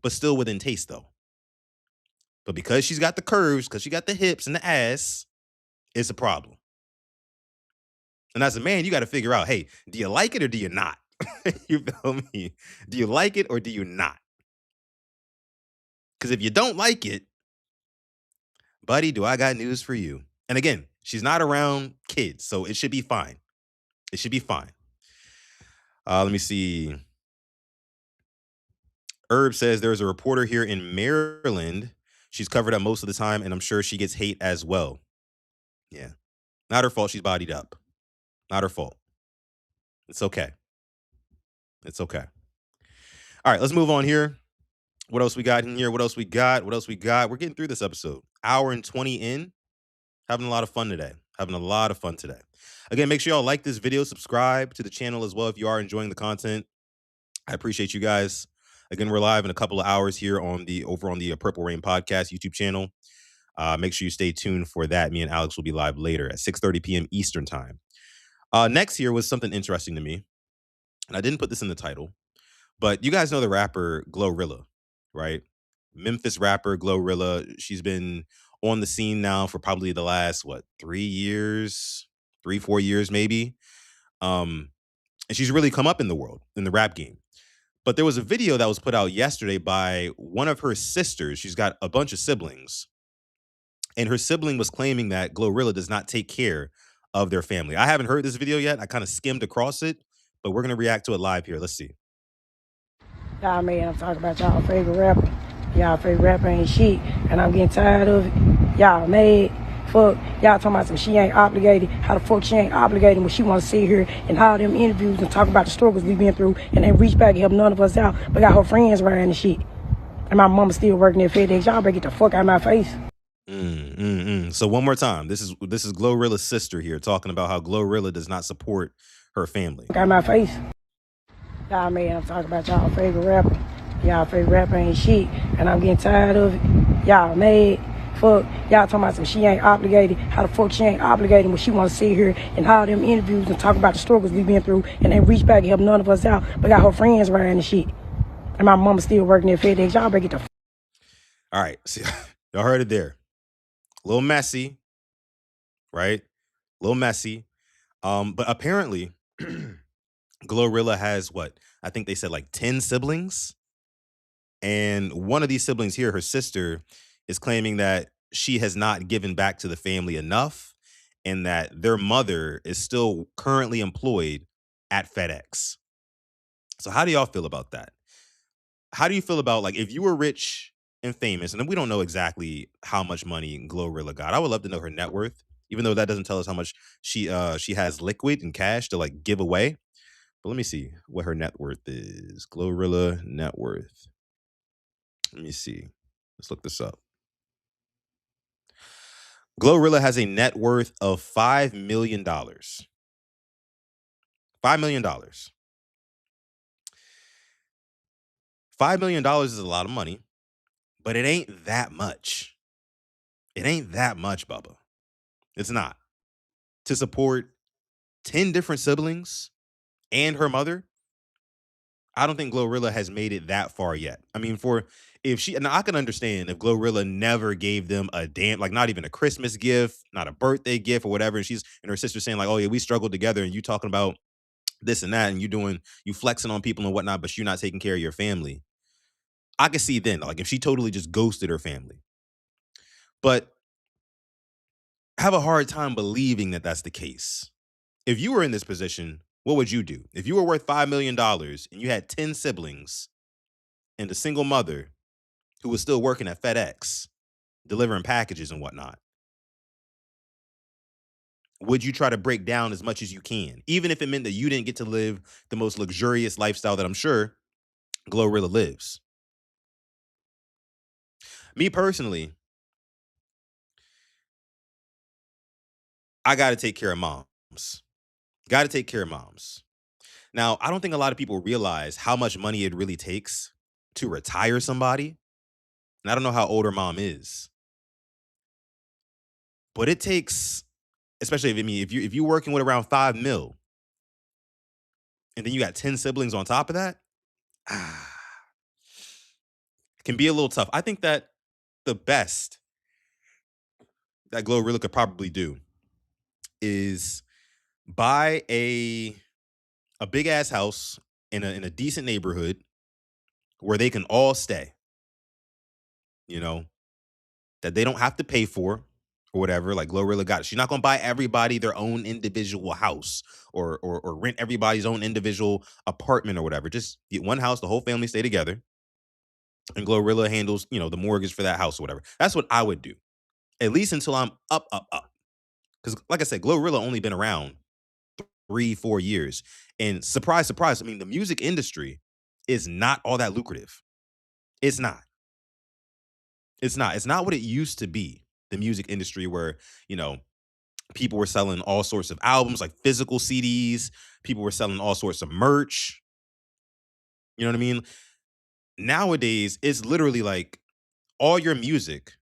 But still within taste, though. But because she's got the curves, because she got the hips and the ass, it's a problem. And as a man, you got to figure out, hey, do you like it or do you not? You feel me? Do you like it or do you not? Because if you don't like it, buddy, do I got news for you. And again, she's not around kids, so it should be fine. It should be fine. Let me see. Herb says there's a reporter here in Maryland. She's covered up most of the time, and I'm sure she gets hate as well. Yeah. Not her fault she's bodied up. Not her fault. It's okay. It's okay. All right, let's move on here. What else we got in here? What else we got? We're getting through this episode. Hour and 20 in. Having a lot of fun today. Again, make sure y'all like this video. Subscribe to the channel as well if you are enjoying the content. I appreciate you guys. Again, we're live in a couple of hours here over on the Purple Rain Podcast YouTube channel. Make sure you stay tuned for that. Me and Alex will be live later at 6:30 p.m. Eastern time. Next here was something interesting to me, and I didn't put this in the title, but you guys know the rapper Glorilla, right? Memphis rapper Glorilla. She's been on the scene now for probably the last 3 years, 4 years maybe. And she's really come up in the world, in the rap game. But there was a video that was put out yesterday by one of her sisters. She's got a bunch of siblings. And her sibling was claiming that Glorilla does not take care of their family. I haven't heard this video yet. I kind of skimmed across it, but we're going to react to it live here. Let's see. Y'all man, I'm talking about y'all favorite rapper. Y'all favorite rapper ain't shit, and I'm getting tired of it. Y'all mad. Fuck, y'all talking about some she ain't obligated. How the fuck she ain't obligated when she want to sit here and all them interviews and talk about the struggles we been through and then reach back and help none of us out, but got her friends around and shit. And my mama still working at FedEx. Y'all better get the fuck out of my face. So one more time, this is Glorilla's sister here talking about how Glorilla does not support her family. Got my face. Y'all man, I'm talking about y'all favorite rapper. Y'all favorite rapper ain't shit, and I'm getting tired of it. Y'all mad. Fuck, y'all talking about some she ain't obligated. How the fuck she ain't obligated when she want to sit here and all them interviews and talk about the struggles we been through and then reach back and help none of us out, but got her friends around and shit. And my mama still working at FedEx. Y'all better get the fuck. All right, see, y'all heard it there. A little messy, right? A little messy. But apparently, Glorilla has I think they said 10 siblings. And one of these siblings here, her sister, is claiming that she has not given back to the family enough and that their mother is still currently employed at FedEx. So how do y'all feel about that? How do you feel about if you were rich and famous, and we don't know exactly how much money Glorilla got. I would love to know her net worth, even though that doesn't tell us how much she has liquid and cash to give away. But let me see what her net worth is. Glorilla net worth. Let me see. Let's look this up. Glorilla has a net worth of $5 million. $5 million. $5 million is a lot of money, but it ain't that much. It ain't that much, Bubba. It's not. To support 10 different siblings and her mother, I don't think Glorilla has made it that far yet. I mean, now I can understand if Glorilla never gave them a damn, not even a Christmas gift, not a birthday gift or whatever, and her sister saying oh yeah, we struggled together, and you talking about this and that, and you flexing on people and whatnot, but you're not taking care of your family. I could see then, if she totally just ghosted her family. But I have a hard time believing that that's the case. If you were in this position, what would you do? If you were worth $5 million and you had 10 siblings and a single mother who was still working at FedEx, delivering packages and whatnot, would you try to break down as much as you can, even if it meant that you didn't get to live the most luxurious lifestyle that I'm sure Glorilla lives? Me personally, I got to take care of moms. Got to take care of moms. Now, I don't think a lot of people realize how much money it really takes to retire somebody. And I don't know how old her mom is. But it takes, especially if you're working with around $5 million, and then you got 10 siblings on top of that, it can be a little tough. I think that the best that Glorilla could probably do is buy a big ass house in a decent neighborhood where they can all stay. That they don't have to pay for or whatever. Glorilla got it. She's not gonna buy everybody their own individual house or rent everybody's own individual apartment or whatever. Just get one house, the whole family stay together, and Glorilla handles, the mortgage for that house or whatever. That's what I would do. At least until I'm up. Because like I said, Glorilla only been around 3-4 years. And surprise, surprise, I mean, the music industry is not all that lucrative. It's not. It's not. It's not what it used to be. The music industry where, people were selling all sorts of albums, like physical CDs. People were selling all sorts of merch. You know what I mean? Nowadays, it's literally all your music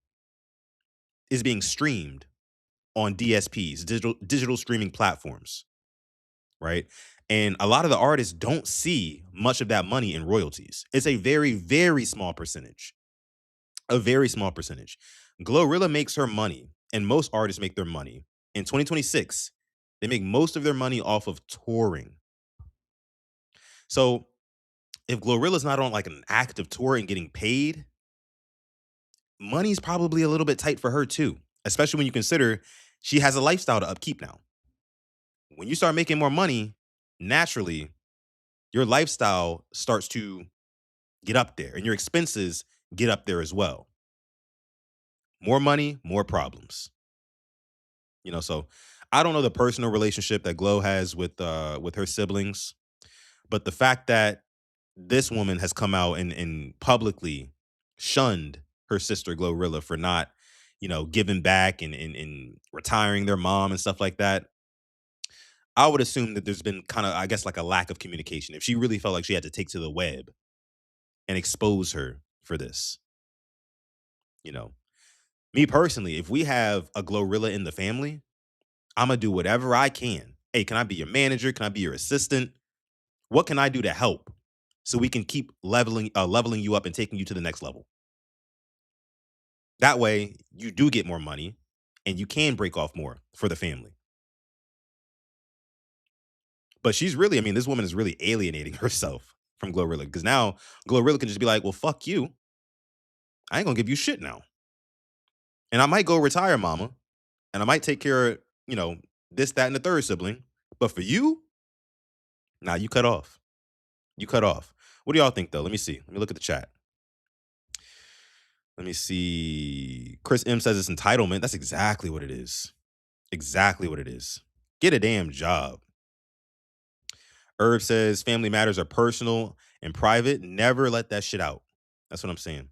is being streamed on DSPs, digital streaming platforms, right? And a lot of the artists don't see much of that money in royalties. It's a very, very small percentage. A very small percentage. Glorilla makes her money, and most artists make their money. In 2026, they make most of their money off of touring. So if Glorilla's not on like an active tour and getting paid, money's probably a little bit tight for her too, especially when you consider she has a lifestyle to upkeep now. When you start making more money, naturally, your lifestyle starts to get up there and your expenses get up there as well. More money, more problems. So I don't know the personal relationship that Glow has with her siblings, but the fact that this woman has come out and publicly shunned her sister Glorilla for not, giving back and retiring their mom and stuff like that. I would assume that there's been kind of, I guess, like a lack of communication. If she really felt like she had to take to the web and expose her for this, me personally, if we have a Glorilla in the family, I'm gonna do whatever I can. Hey, can I be your manager? Can I be your assistant? What can I do to help so we can keep leveling you up and taking you to the next level? That way, you do get more money and you can break off more for the family. But she's really, this woman is really alienating herself from Glorilla because now Glorilla can just be like, well, fuck you. I ain't gonna give you shit now. And I might go retire, mama, and I might take care of, this, that, and the third sibling. But for you, nah, you cut off. You cut off. What do y'all think, though? Let me see. Let me look at the chat. Let me see. Chris M says it's entitlement. That's exactly what it is. Exactly what it is. Get a damn job. Herb says family matters are personal and private. Never let that shit out. That's what I'm saying.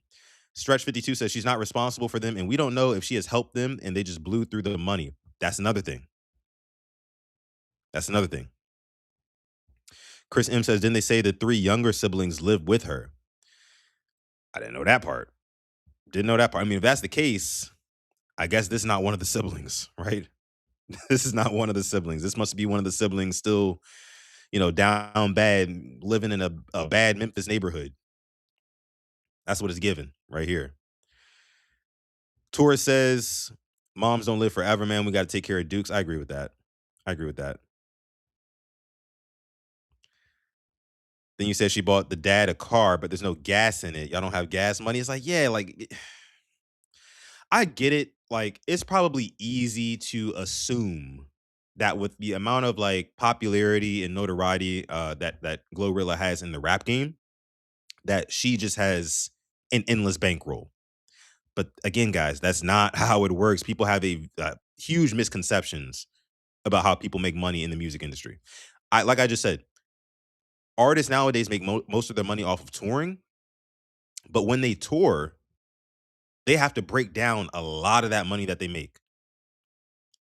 Stretch 52 says she's not responsible for them, and we don't know if she has helped them and they just blew through the money. That's another thing. That's another thing. Chris M says, didn't they say the 3 younger siblings live with her? I didn't know that part. Didn't know that part. If that's the case, I guess this is not one of the siblings, right? This is not one of the siblings. This must be one of the siblings still, down bad, living in a bad Memphis neighborhood. That's what it's given right here. Torres says, moms don't live forever, man. We got to take care of Dukes. I agree with that. Then you said she bought the dad a car, but there's no gas in it. Y'all don't have gas money. It's like, yeah, like, I get it. Like, it's probably easy to assume that with the amount of like popularity and notoriety that Glorilla has in the rap game, that she just has an endless bankroll. But again, guys, that's not how it works. People have a huge misconceptions about how people make money in the music industry. Like I just said, artists nowadays make most of their money off of touring, but when they tour, they have to break down a lot of that money that they make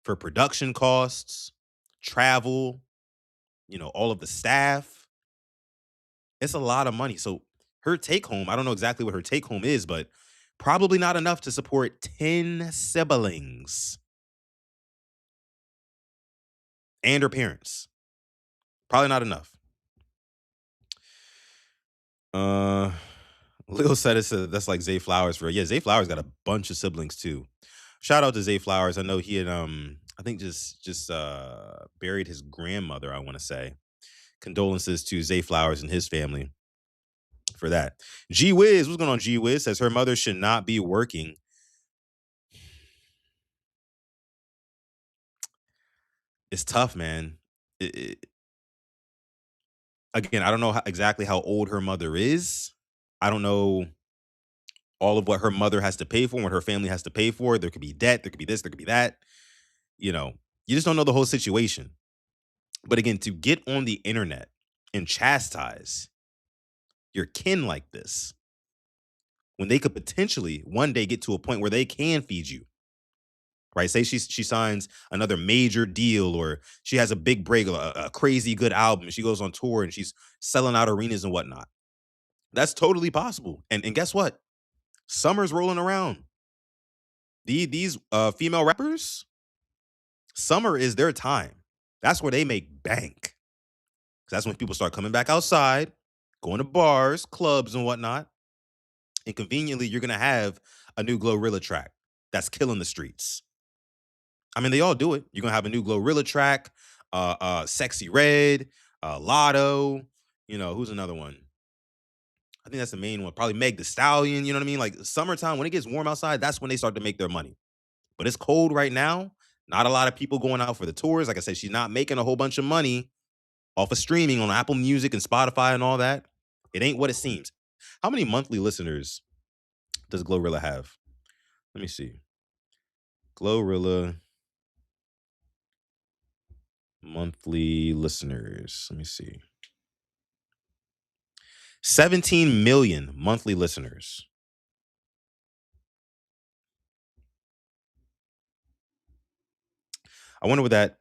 for production costs, travel, all of the staff. It's a lot of money. So her take home, I don't know exactly what her take home is, but probably not enough to support 10 siblings and her parents. Probably not enough. Lil said that's like Zay Flowers for Zay Flowers got a bunch of siblings too. Shout out to Zay Flowers. I know he had I think just buried his grandmother, I want to say. Condolences to Zay Flowers and his family for that. G Wiz, what's going on? G Wiz says her mother should not be working. It's tough, man. Again, I don't know exactly how old her mother is. I don't know all of what her mother has to pay for, what her family has to pay for. There could be debt, there could be this, there could be that. You just don't know the whole situation. But again, to get on the internet and chastise your kin like this, when they could potentially one day get to a point where they can feed you, right? Say she signs another major deal, or she has a big break, a crazy good album. She goes on tour and she's selling out arenas and whatnot. That's totally possible. And guess what? Summer's rolling around. These female rappers, summer is their time. That's where they make bank. 'Cause that's when people start coming back outside, going to bars, clubs, and whatnot. And conveniently, you're gonna have a new Glorilla track that's killing the streets. I mean, they all do it. You're gonna have a new Glorilla track, Sexy Red, Lotto. You know, who's another one? I think that's the main one. Probably Meg the Stallion. You know what I mean? Like summertime, when it gets warm outside, that's when they start to make their money. But it's cold right now. Not a lot of people going out for the tours. Like I said, she's not making a whole bunch of money off of streaming on Apple Music and Spotify and all that. It ain't what it seems. How many monthly listeners does Glorilla have? Let me see. Glorilla monthly listeners. Let me see. 17 million monthly listeners. I wonder what that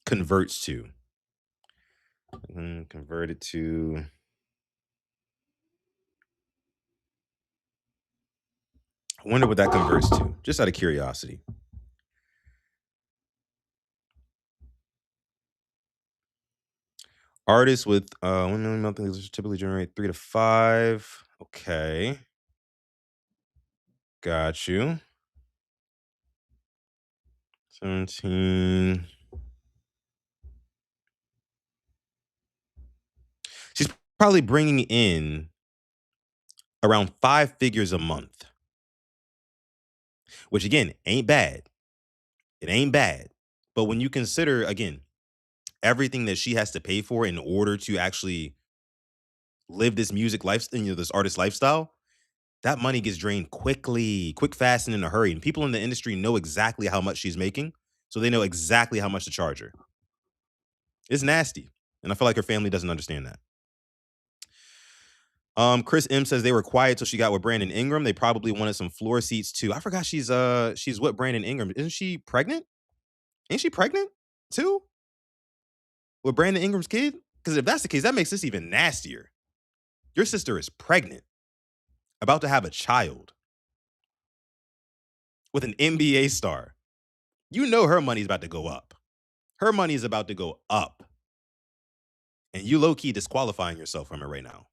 converts to. Convert it to. I wonder what that converts to, just out of curiosity. Artists with 1 million monthly listeners typically generate 3 to 5. Okay. Got you. 17. She's probably bringing in around 5 figures a month, which again ain't bad. It ain't bad. But when you consider, again, everything that she has to pay for in order to actually live this music lifestyle, this artist lifestyle, that money gets drained quickly, quick, fast, and in a hurry. And people in the industry know exactly how much she's making, so they know exactly how much to charge her. It's nasty. And I feel like her family doesn't understand that. Chris M says they were quiet till she got with Brandon Ingram. They probably wanted some floor seats too. I forgot she's with Brandon Ingram. Isn't she pregnant? Ain't she pregnant too? With Brandon Ingram's kid? Because if that's the case, that makes this even nastier. Your sister is pregnant, about to have a child with an NBA star. You know her money's about to go up. Her money is about to go up. And you low-key disqualifying yourself from it right now.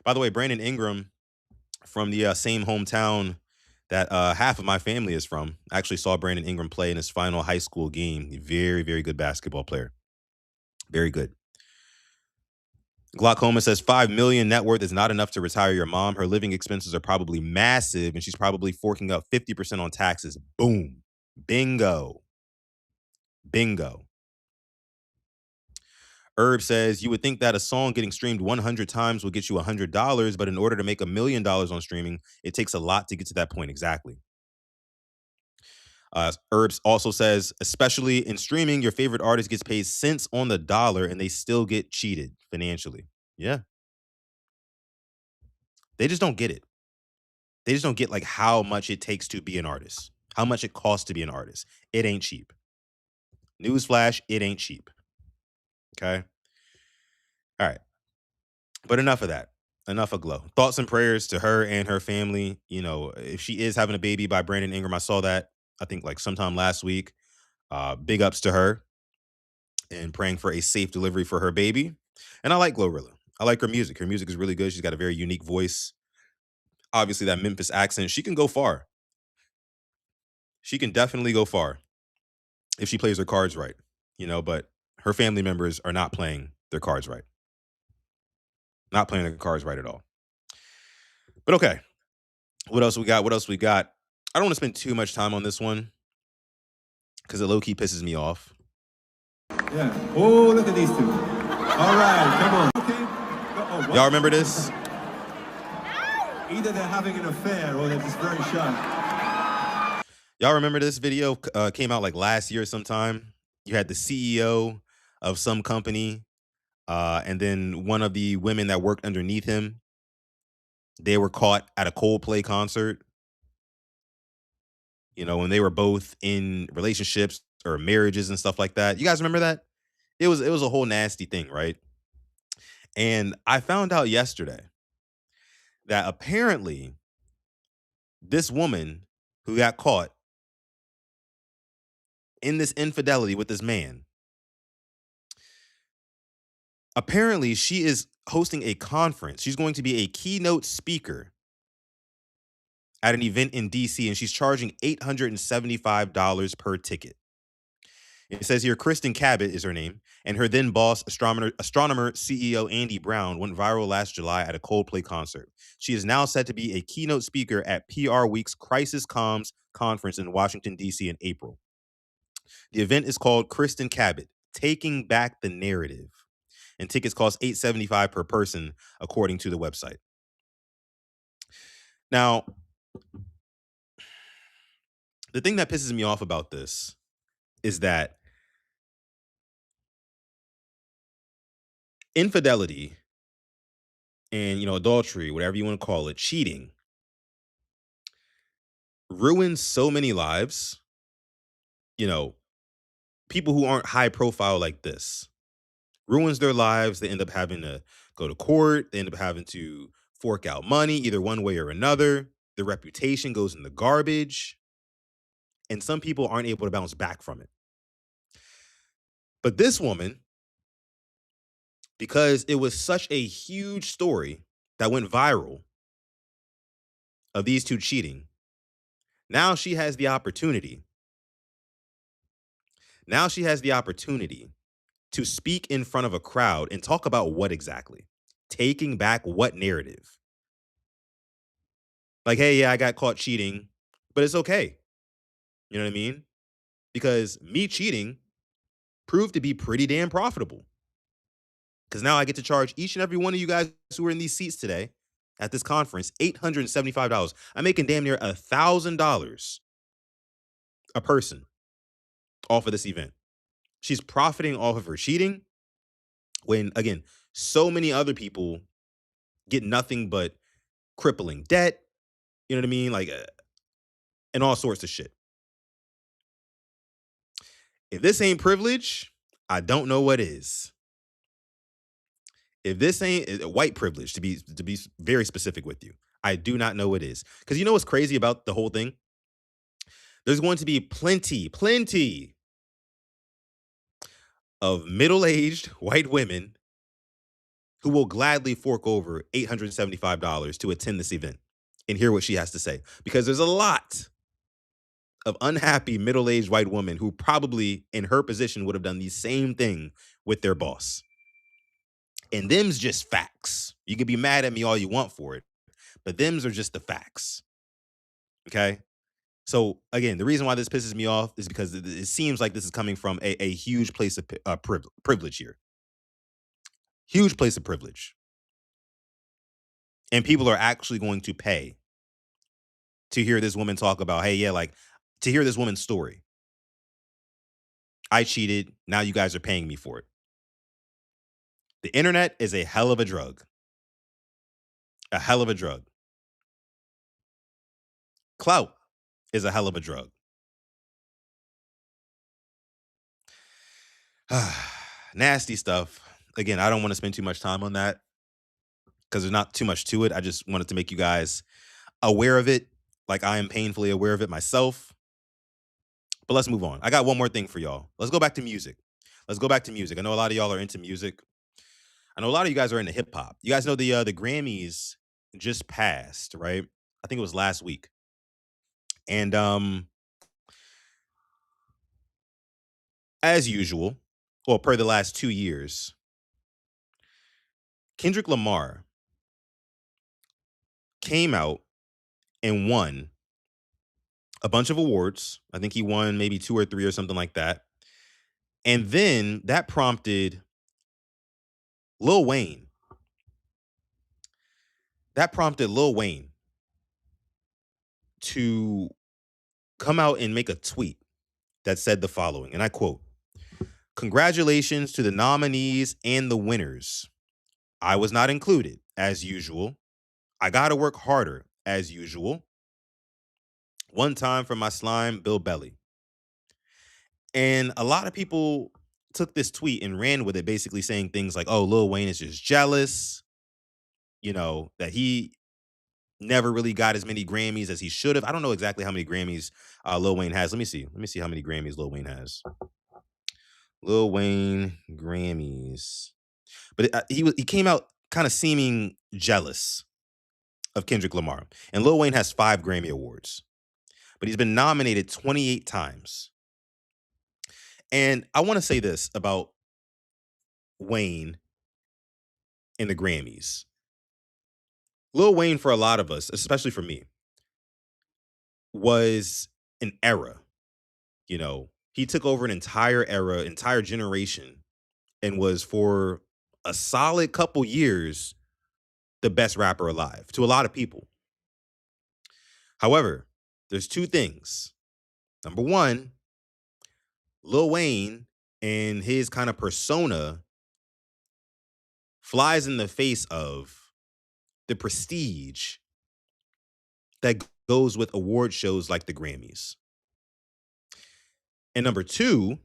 By the way, Brandon Ingram from the same hometown that half of my family is from. I actually saw Brandon Ingram play in his final high school game. Very, very good basketball player. Very good. Glaucoma says 5 million net worth is not enough to retire your mom. Her living expenses are probably massive, and she's probably forking out 50% on taxes. Boom. Bingo. Bingo. Herb says, you would think that a song getting streamed 100 times will get you $100, but in order to make $1 million on streaming, it takes a lot to get to that point. Exactly. Herbs also says, especially in streaming, your favorite artist gets paid cents on the dollar and they still get cheated financially. Yeah. They just don't get it. They just don't get like how much it takes to be an artist, how much it costs to be an artist. It ain't cheap. Newsflash, it ain't cheap. Okay. All right. But enough of that. Enough of Glow. Thoughts and prayers to her and her family. You know, if she is having a baby by Brandon Ingram, I saw that, I think like sometime last week. Big ups to her and praying for a safe delivery for her baby. And I like Glorilla. I like her music. Her music is really good. She's got a very unique voice. Obviously, that Memphis accent. She can go far. She can definitely go far if she plays her cards right, you know, but her family members are not playing their cards right. Not playing their cards right at all. But okay. What else we got? I don't want to spend too much time on this one because it low-key pisses me off. Yeah. Oh, look at these two. All right, come on. Okay. Y'all remember this? Either they're having an affair or they're just very shy. Y'all remember this video came out like last year sometime? You had the CEO of some company and then one of the women that worked underneath him. They were caught at a Coldplay concert. You know, when they were both in relationships or marriages and stuff like that. You guys remember that? It was a whole nasty thing, right? And I found out yesterday that apparently this woman who got caught in this infidelity with this man, apparently she is hosting a conference. She's going to be a keynote speaker at an event in DC, and she's charging $875 per ticket. It says here, Kristen Cabot is her name, and her then boss, astronomer CEO Andy Brown, went viral last July at a Coldplay concert. She is now set to be a keynote speaker at PR Week's Crisis Comms conference in Washington, D.C. in April. The event is called Kristen Cabot, Taking Back the Narrative, and tickets cost $875 per person, according to the website. Now, the thing that pisses me off about this is that infidelity and, adultery, whatever you want to call it, cheating, ruins so many lives. People who aren't high profile like this, ruins their lives. They end up having to go to court. They end up having to fork out money, either one way or another. Their reputation goes in the garbage. And some people aren't able to bounce back from it. But this woman, because it was such a huge story that went viral of these two cheating, now she has the opportunity. Now she has the opportunity to speak in front of a crowd and talk about what exactly? Taking back what narrative? Like, hey, yeah, I got caught cheating, but it's okay. You know what I mean? Because me cheating proved to be pretty damn profitable. Because now I get to charge each and every one of you guys who are in these seats today at this conference $875. I'm making damn near $1,000 a person off of this event. She's profiting off of her cheating when, again, so many other people get nothing but crippling debt, you know what I mean? Like, and all sorts of shit. If this ain't privilege, I don't know what is. If this ain't white privilege, to be very specific with you, I do not know what is. Because you know what's crazy about the whole thing? There's going to be plenty of middle-aged white women who will gladly fork over $875 to attend this event and hear what she has to say. Because there's a lot of unhappy middle-aged white women who probably in her position would have done the same thing with their boss. And them's just facts. You can be mad at me all you want for it, but them's are just the facts. Okay? So again, the reason why this pisses me off is because it seems like this is coming from a huge place of privilege here. Huge place of privilege. And people are actually going to pay to hear this woman talk about, hey, yeah, like to hear this woman's story. I cheated. Now you guys are paying me for it. The internet is a hell of a drug. A hell of a drug. Clout is a hell of a drug. Nasty stuff. Again, I don't want to spend too much time on that because there's not too much to it. I just wanted to make you guys aware of it, like I am painfully aware of it myself. But let's move on. I got one more thing for y'all. Let's go back to music. I know a lot of y'all are into music. I know a lot of you guys are into hip hop. You guys know the Grammys just passed, right? I think it was last week. And as usual, well, per the last 2 years, Kendrick Lamar came out and won a bunch of awards. I think he won maybe 2 or 3 or something like that. And then that prompted Lil Wayne. To come out and make a tweet that said the following, and I quote, "Congratulations to the nominees and the winners. I was not included, as usual. I gotta work harder, as usual. One time for my slime, Bill Belly." And a lot of people took this tweet and ran with it, basically saying things like, oh, Lil Wayne is just jealous, that he never really got as many Grammys as he should have. I don't know exactly how many Grammys Lil Wayne has. Let me see. Let me see how many Grammys Lil Wayne has. Lil Wayne Grammys. But he came out kind of seeming jealous of Kendrick Lamar. And Lil Wayne has 5 Grammy Awards. But he's been nominated 28 times. And I want to say this about Wayne and the Grammys. Lil Wayne, for a lot of us, especially for me, was an era. You know, he took over an entire era, entire generation, and was for a solid couple years the best rapper alive to a lot of people. However, there's 2 things. Number 1, Lil Wayne and his kind of persona flies in the face of the prestige that goes with award shows like the Grammys. And number 2,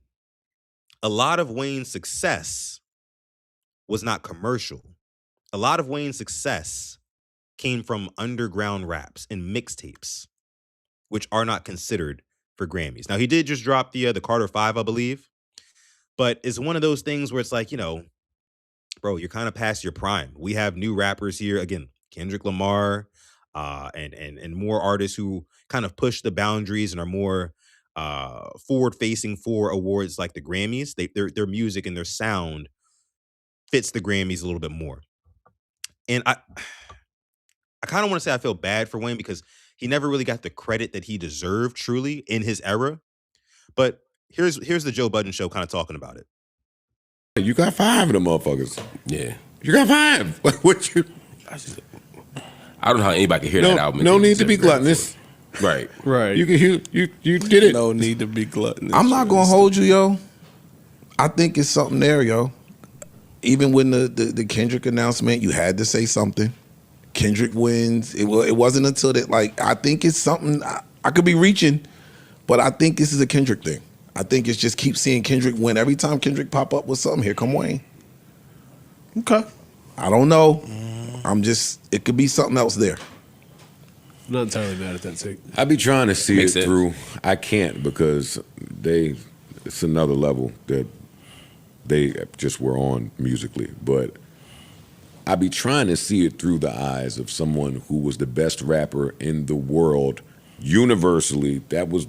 a lot of Wayne's success was not commercial. A lot of Wayne's success came from underground raps and mixtapes, which are not considered for Grammys. Now, he did just drop the Carter 5, I believe, but it's one of those things where it's like, you know, bro, you're kind of past your prime. We have new rappers here. Again, Kendrick Lamar, and more artists who kind of push the boundaries and are more forward-facing for awards like the Grammys. Their music and their sound fits the Grammys a little bit more. And I kind of want to say I feel bad for Wayne because he never really got the credit that he deserved truly in his era. But here's the Joe Budden show kind of talking about it. You got 5 of them motherfuckers. Yeah. You got 5. What you? I don't know how anybody can hear that album. No need to be gluttonous. Right. Right. You did it. No need to be gluttonous. I'm not gonna hold you, yo. I think it's something there, yo. Even when the Kendrick announcement, you had to say something. Kendrick wins. It wasn't until that, like, I think it's something. I could be reaching, but I think this is a Kendrick thing. I think it's just keep seeing Kendrick win. Every time Kendrick pop up with something, here come Wayne. Okay. I don't know. It could be something else there. I'm not entirely mad at that take. I be trying to see Makes it sense. through. I can't because it's another level that they just were on musically. But I be trying to see it through the eyes of someone who was the best rapper in the world universally. That was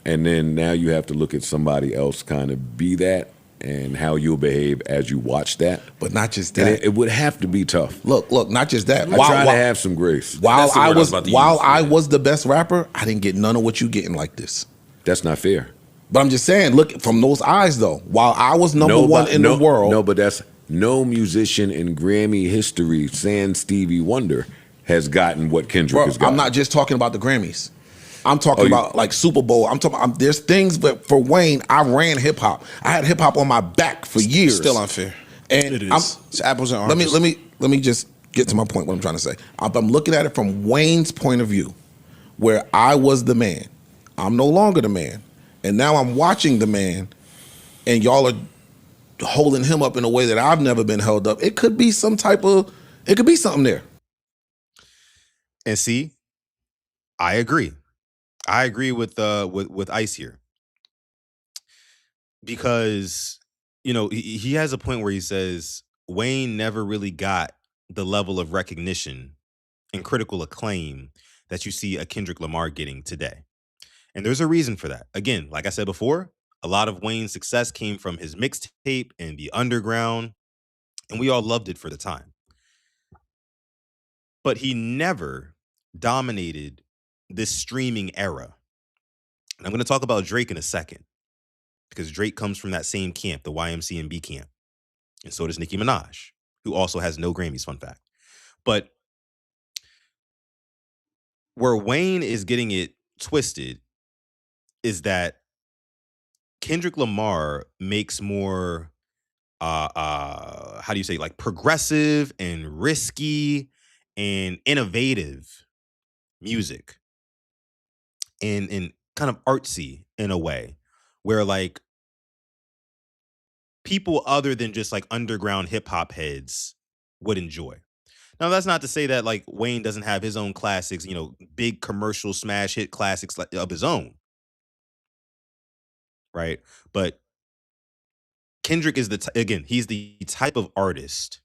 and then now you have to look at somebody else kind of be that and how you'll behave as you watch that. But not just that. And it would have to be tough. Look, not just that. I try to have some grace. While I was the best rapper, I didn't get none of what you getting like this. That's not fair. But I'm just saying, look, from those eyes though, while I was number one in the world. No, but that's no musician in Grammy history, sans Stevie Wonder, has gotten what Kendrick has gotten. I'm not just talking about the Grammys. I'm talking about like Superbowl. I'm talking. There's things, but for Wayne, I ran hip hop. I had hip hop on my back for years. Still unfair. And it is. It's apples and oranges. Let me just get to my point. What I'm trying to say. I'm looking at it from Wayne's point of view, where I was the man. I'm no longer the man, and now I'm watching the man, and y'all are holding him up in a way that I've never been held up. It could be some type of. It could be something there. And see, I agree. I agree with Ice here, because you know he has a point where he says Wayne never really got the level of recognition and critical acclaim that you see a Kendrick Lamar getting today, and there's a reason for that. Again, like I said before, a lot of Wayne's success came from his mixtape and the underground, and we all loved it for the time. But he never dominated this streaming era. And I'm going to talk about Drake in a second, because Drake comes from that same camp, the YMCMB camp. And so does Nicki Minaj, who also has no Grammys, fun fact. But where Wayne is getting it twisted is that Kendrick Lamar makes more, how do you say, like progressive and risky and innovative music. And kind of artsy in a way where like people other than just like underground hip hop heads would enjoy. Now, that's not to say that like Wayne doesn't have his own classics, big commercial smash hit classics of his own, right? But Kendrick is again, he's the type of artist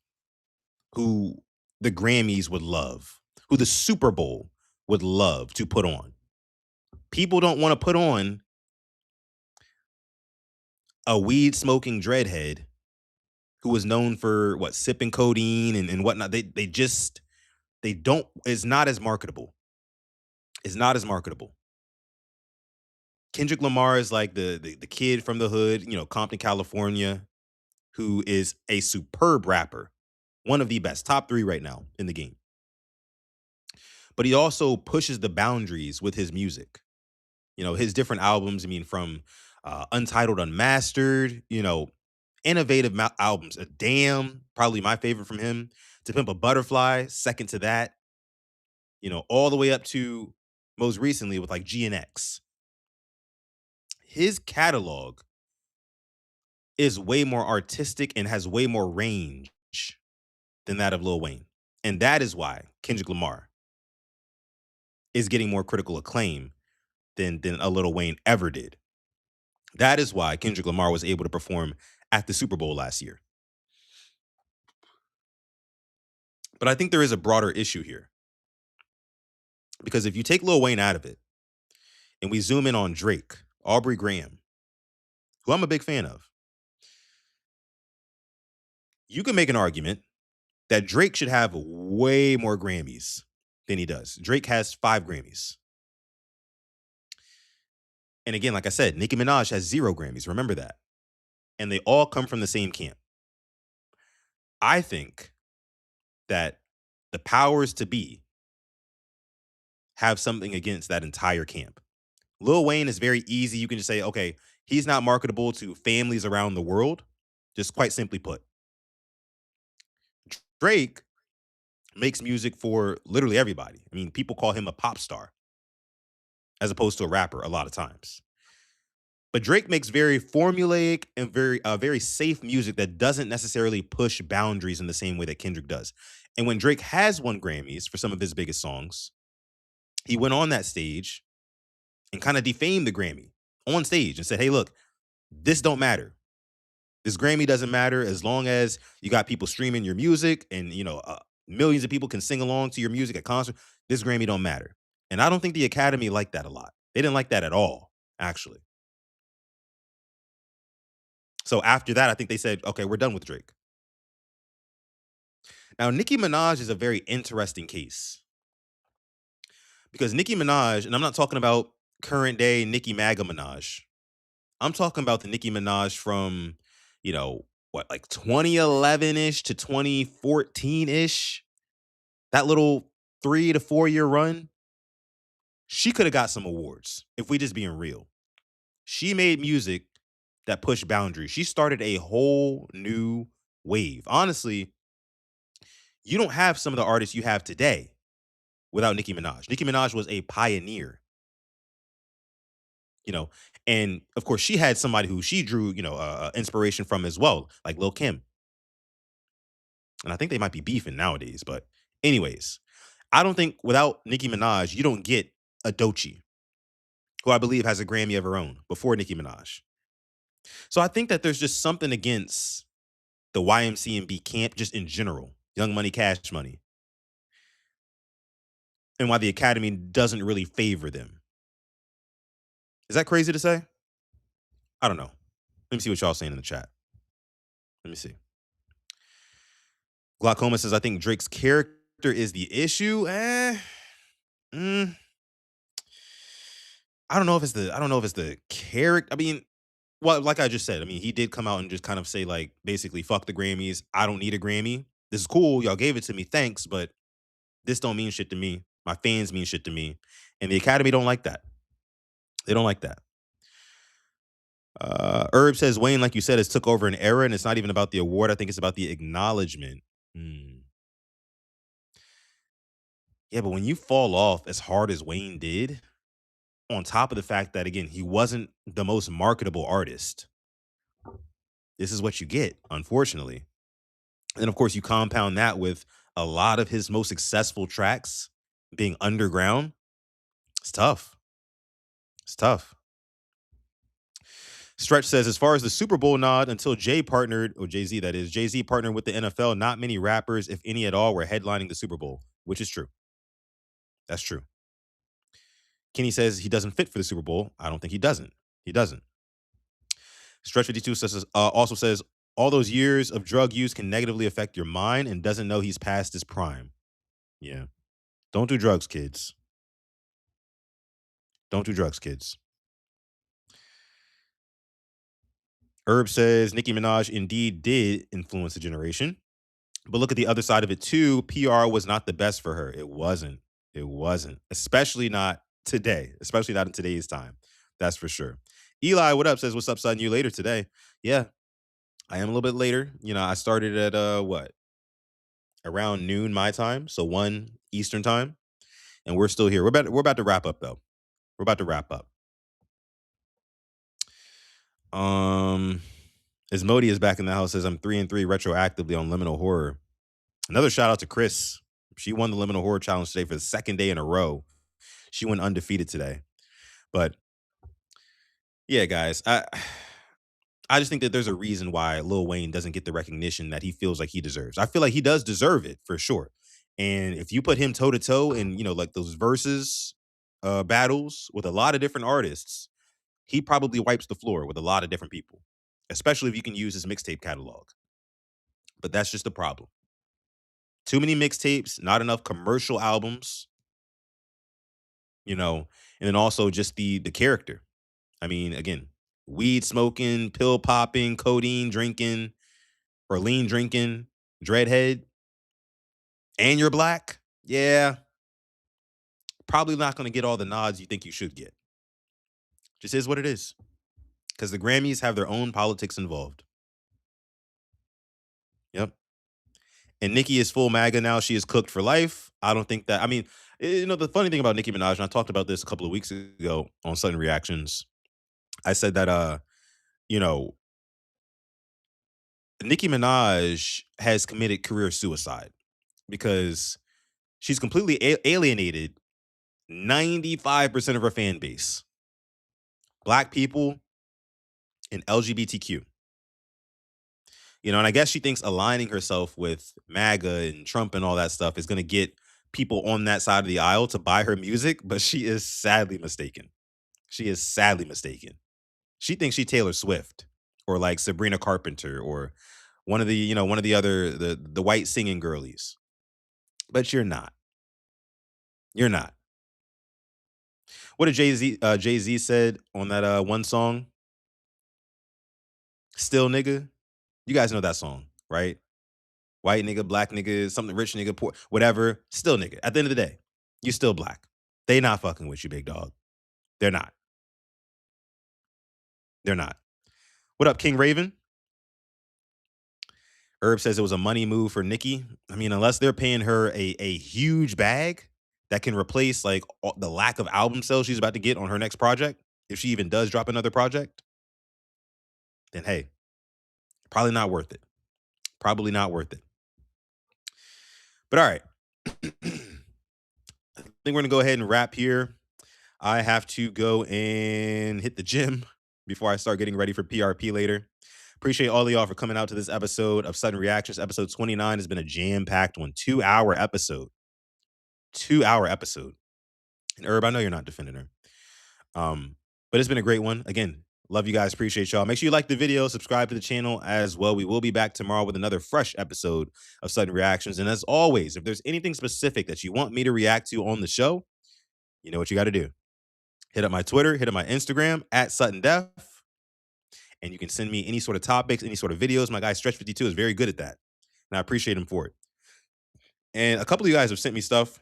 who the Grammys would love, who the Super Bowl would love to put on. People don't want to put on a weed smoking dreadhead who was known for sipping codeine and whatnot. They don't, it's not as marketable. It's not as marketable. Kendrick Lamar is like the kid from the hood, Compton, California, who is a superb rapper. One of the best, top 3 right now in the game. But he also pushes the boundaries with his music. His different albums, from Untitled Unmastered, innovative albums. Damn, probably my favorite from him. To Pimp a Butterfly, second to that. All the way up to most recently with like G and X. His catalog is way more artistic and has way more range than that of Lil Wayne. And that is why Kendrick Lamar is getting more critical acclaim than a Lil Wayne ever did. That is why Kendrick Lamar was able to perform at the Super Bowl last year. But I think there is a broader issue here. Because if you take Lil Wayne out of it, and we zoom in on Drake, Aubrey Graham, who I'm a big fan of, you can make an argument that Drake should have way more Grammys than he does. Drake has 5 Grammys. And again, like I said, Nicki Minaj has 0 Grammys. Remember that. And they all come from the same camp. I think that the powers to be have something against that entire camp. Lil Wayne is very easy. You can just say, okay, he's not marketable to families around the world. Just quite simply put. Drake makes music for literally everybody. People call him a pop star as opposed to a rapper a lot of times. But Drake makes very formulaic and very safe music that doesn't necessarily push boundaries in the same way that Kendrick does. And when Drake has won Grammys for some of his biggest songs, he went on that stage and kind of defamed the Grammy on stage and said, hey, look, this don't matter. This Grammy doesn't matter as long as you got people streaming your music and, millions of people can sing along to your music at concert. This Grammy don't matter. And I don't think the Academy liked that a lot. They didn't like that at all, actually. So after that, I think they said, okay, we're done with Drake. Now, Nicki Minaj is a very interesting case. Because Nicki Minaj, and I'm not talking about current day Nicki MAGA Minaj. I'm talking about the Nicki Minaj from, 2011-ish to 2014-ish. That little 3 to 4 year run. She could have got some awards, if we just being real. She made music that pushed boundaries. She started a whole new wave. Honestly, you don't have some of the artists you have today without Nicki Minaj. Nicki Minaj was a pioneer. And of course she had somebody who she drew, inspiration from as well, like Lil' Kim. And I think they might be beefing nowadays, but anyways, I don't think without Nicki Minaj, you don't get a Doechii, who I believe has a Grammy of her own before Nicki Minaj. So I think that there's just something against the YMCMB camp just in general, Young Money, Cash Money, and why the Academy doesn't really favor them. Is that crazy to say? I don't know. Let me see what y'all saying in the chat. Let me see. Glaucoma says, I think Drake's character is the issue. I don't know if it's the character. Well, like I just said, he did come out and just kind of say, like, basically, fuck the Grammys. I don't need a Grammy. This is cool. Y'all gave it to me. Thanks. But this don't mean shit to me. My fans mean shit to me. And the Academy don't like that. They don't like that. Herb says, Wayne, like you said, has took over an era, and it's not even about the award. I think it's about the acknowledgement. Yeah, but when you fall off as hard as Wayne did, on top of the fact that, again, he wasn't the most marketable artist, this is what you get, unfortunately. And of course, you compound that with a lot of his most successful tracks being underground, it's tough. It's tough. Stretch says, as far as the Super Bowl nod, until Jay partnered, or Jay-Z that is, Jay-Z partnered with the NFL, not many rappers, if any at all, were headlining the Super Bowl, which is true. That's true. Kenny says he doesn't fit for the Super Bowl. I don't think he doesn't. He doesn't. Stretch 52 says, also says, all those years of drug use can negatively affect your mind and doesn't know he's past his prime. Yeah. Don't do drugs, kids. Don't do drugs, kids. Herb says Nicki Minaj indeed did influence a generation. But look at the other side of it too. PR was not the best for her. It wasn't. It wasn't. Especially not today. Especially not in today's time. That's for sure. Eli, what up? Says, what's up, son? You later today? Yeah. I am a little bit later. You know, I started at around noon my time, so 1 Eastern time. And we're still here. We're about to wrap up though. We're about to wrap up. Asmodi is back in the house, says I'm 3-3 retroactively on Liminal Horror. Another shout out to Chris. She won the Liminal Horror Challenge today for the second day in a row. She went undefeated today. But yeah, guys, I just think that there's a reason why Lil Wayne doesn't get the recognition that he feels like he deserves. I feel like he does deserve it for sure. And if you put him toe to toe in, like those versus battles with a lot of different artists, he probably wipes the floor with a lot of different people, especially if you can use his mixtape catalog. But that's just the problem. Too many mixtapes, not enough commercial albums, and then also just the character. I mean, again, weed smoking, pill popping, codeine drinking, or lean drinking, dreadhead, and you're black. Yeah. Probably not going to get all the nods you think you should get. Just is what it is. Because the Grammys have their own politics involved. Yep. And Nicki is full MAGA now. She is cooked for life. I don't think that. I mean, the funny thing about Nicki Minaj, and I talked about this a couple of weeks ago on Sutton Reactions. I said that, Nicki Minaj has committed career suicide because she's completely alienated 95% of her fan base. Black people and LGBTQ. And I guess she thinks aligning herself with MAGA and Trump and all that stuff is going to get people on that side of the aisle to buy her music, but she is sadly mistaken. She is sadly mistaken. She thinks she Taylor Swift or like Sabrina Carpenter or one of the other the white singing girlies. But you're not. You're not. What did Jay-Z said on that one song? Still nigga. You guys know that song, right? White nigga, black nigga, something rich nigga, poor, whatever. Still nigga. At the end of the day, you still black. They not fucking with you, big dog. They're not. They're not. What up, King Raven? Herb says it was a money move for Nicki. I mean, unless they're paying her a huge bag that can replace like the lack of album sales she's about to get on her next project, if she even does drop another project, then hey, probably not worth it. Probably not worth it. But all right. I think we're going to go ahead and wrap here. I have to go and hit the gym before I start getting ready for PRP later. Appreciate all of y'all for coming out to this episode of Sutton Reactions. Episode 29 has been a jam-packed one. 2-hour episode. 2-hour episode. And Herb, I know you're not defending her. But it's been a great one. Again, love you guys. Appreciate y'all. Make sure you like the video, subscribe to the channel as well. We will be back tomorrow with another fresh episode of Sutton Reactions. And as always, if there's anything specific that you want me to react to on the show, you know what you got to do. Hit up my Twitter, hit up my Instagram, @SuttonDef. And you can send me any sort of topics, any sort of videos. My guy Stretch52 is very good at that. And I appreciate him for it. And a couple of you guys have sent me stuff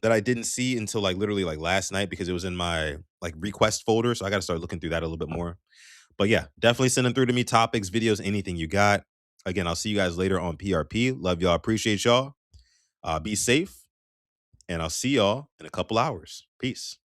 that I didn't see until literally last night because it was in my request folder. So I got to start looking through that a little bit more. But yeah, definitely send them through to me. Topics, videos, anything you got. Again, I'll see you guys later on PRP. Love y'all. Appreciate y'all. Be safe. And I'll see y'all in a couple hours. Peace.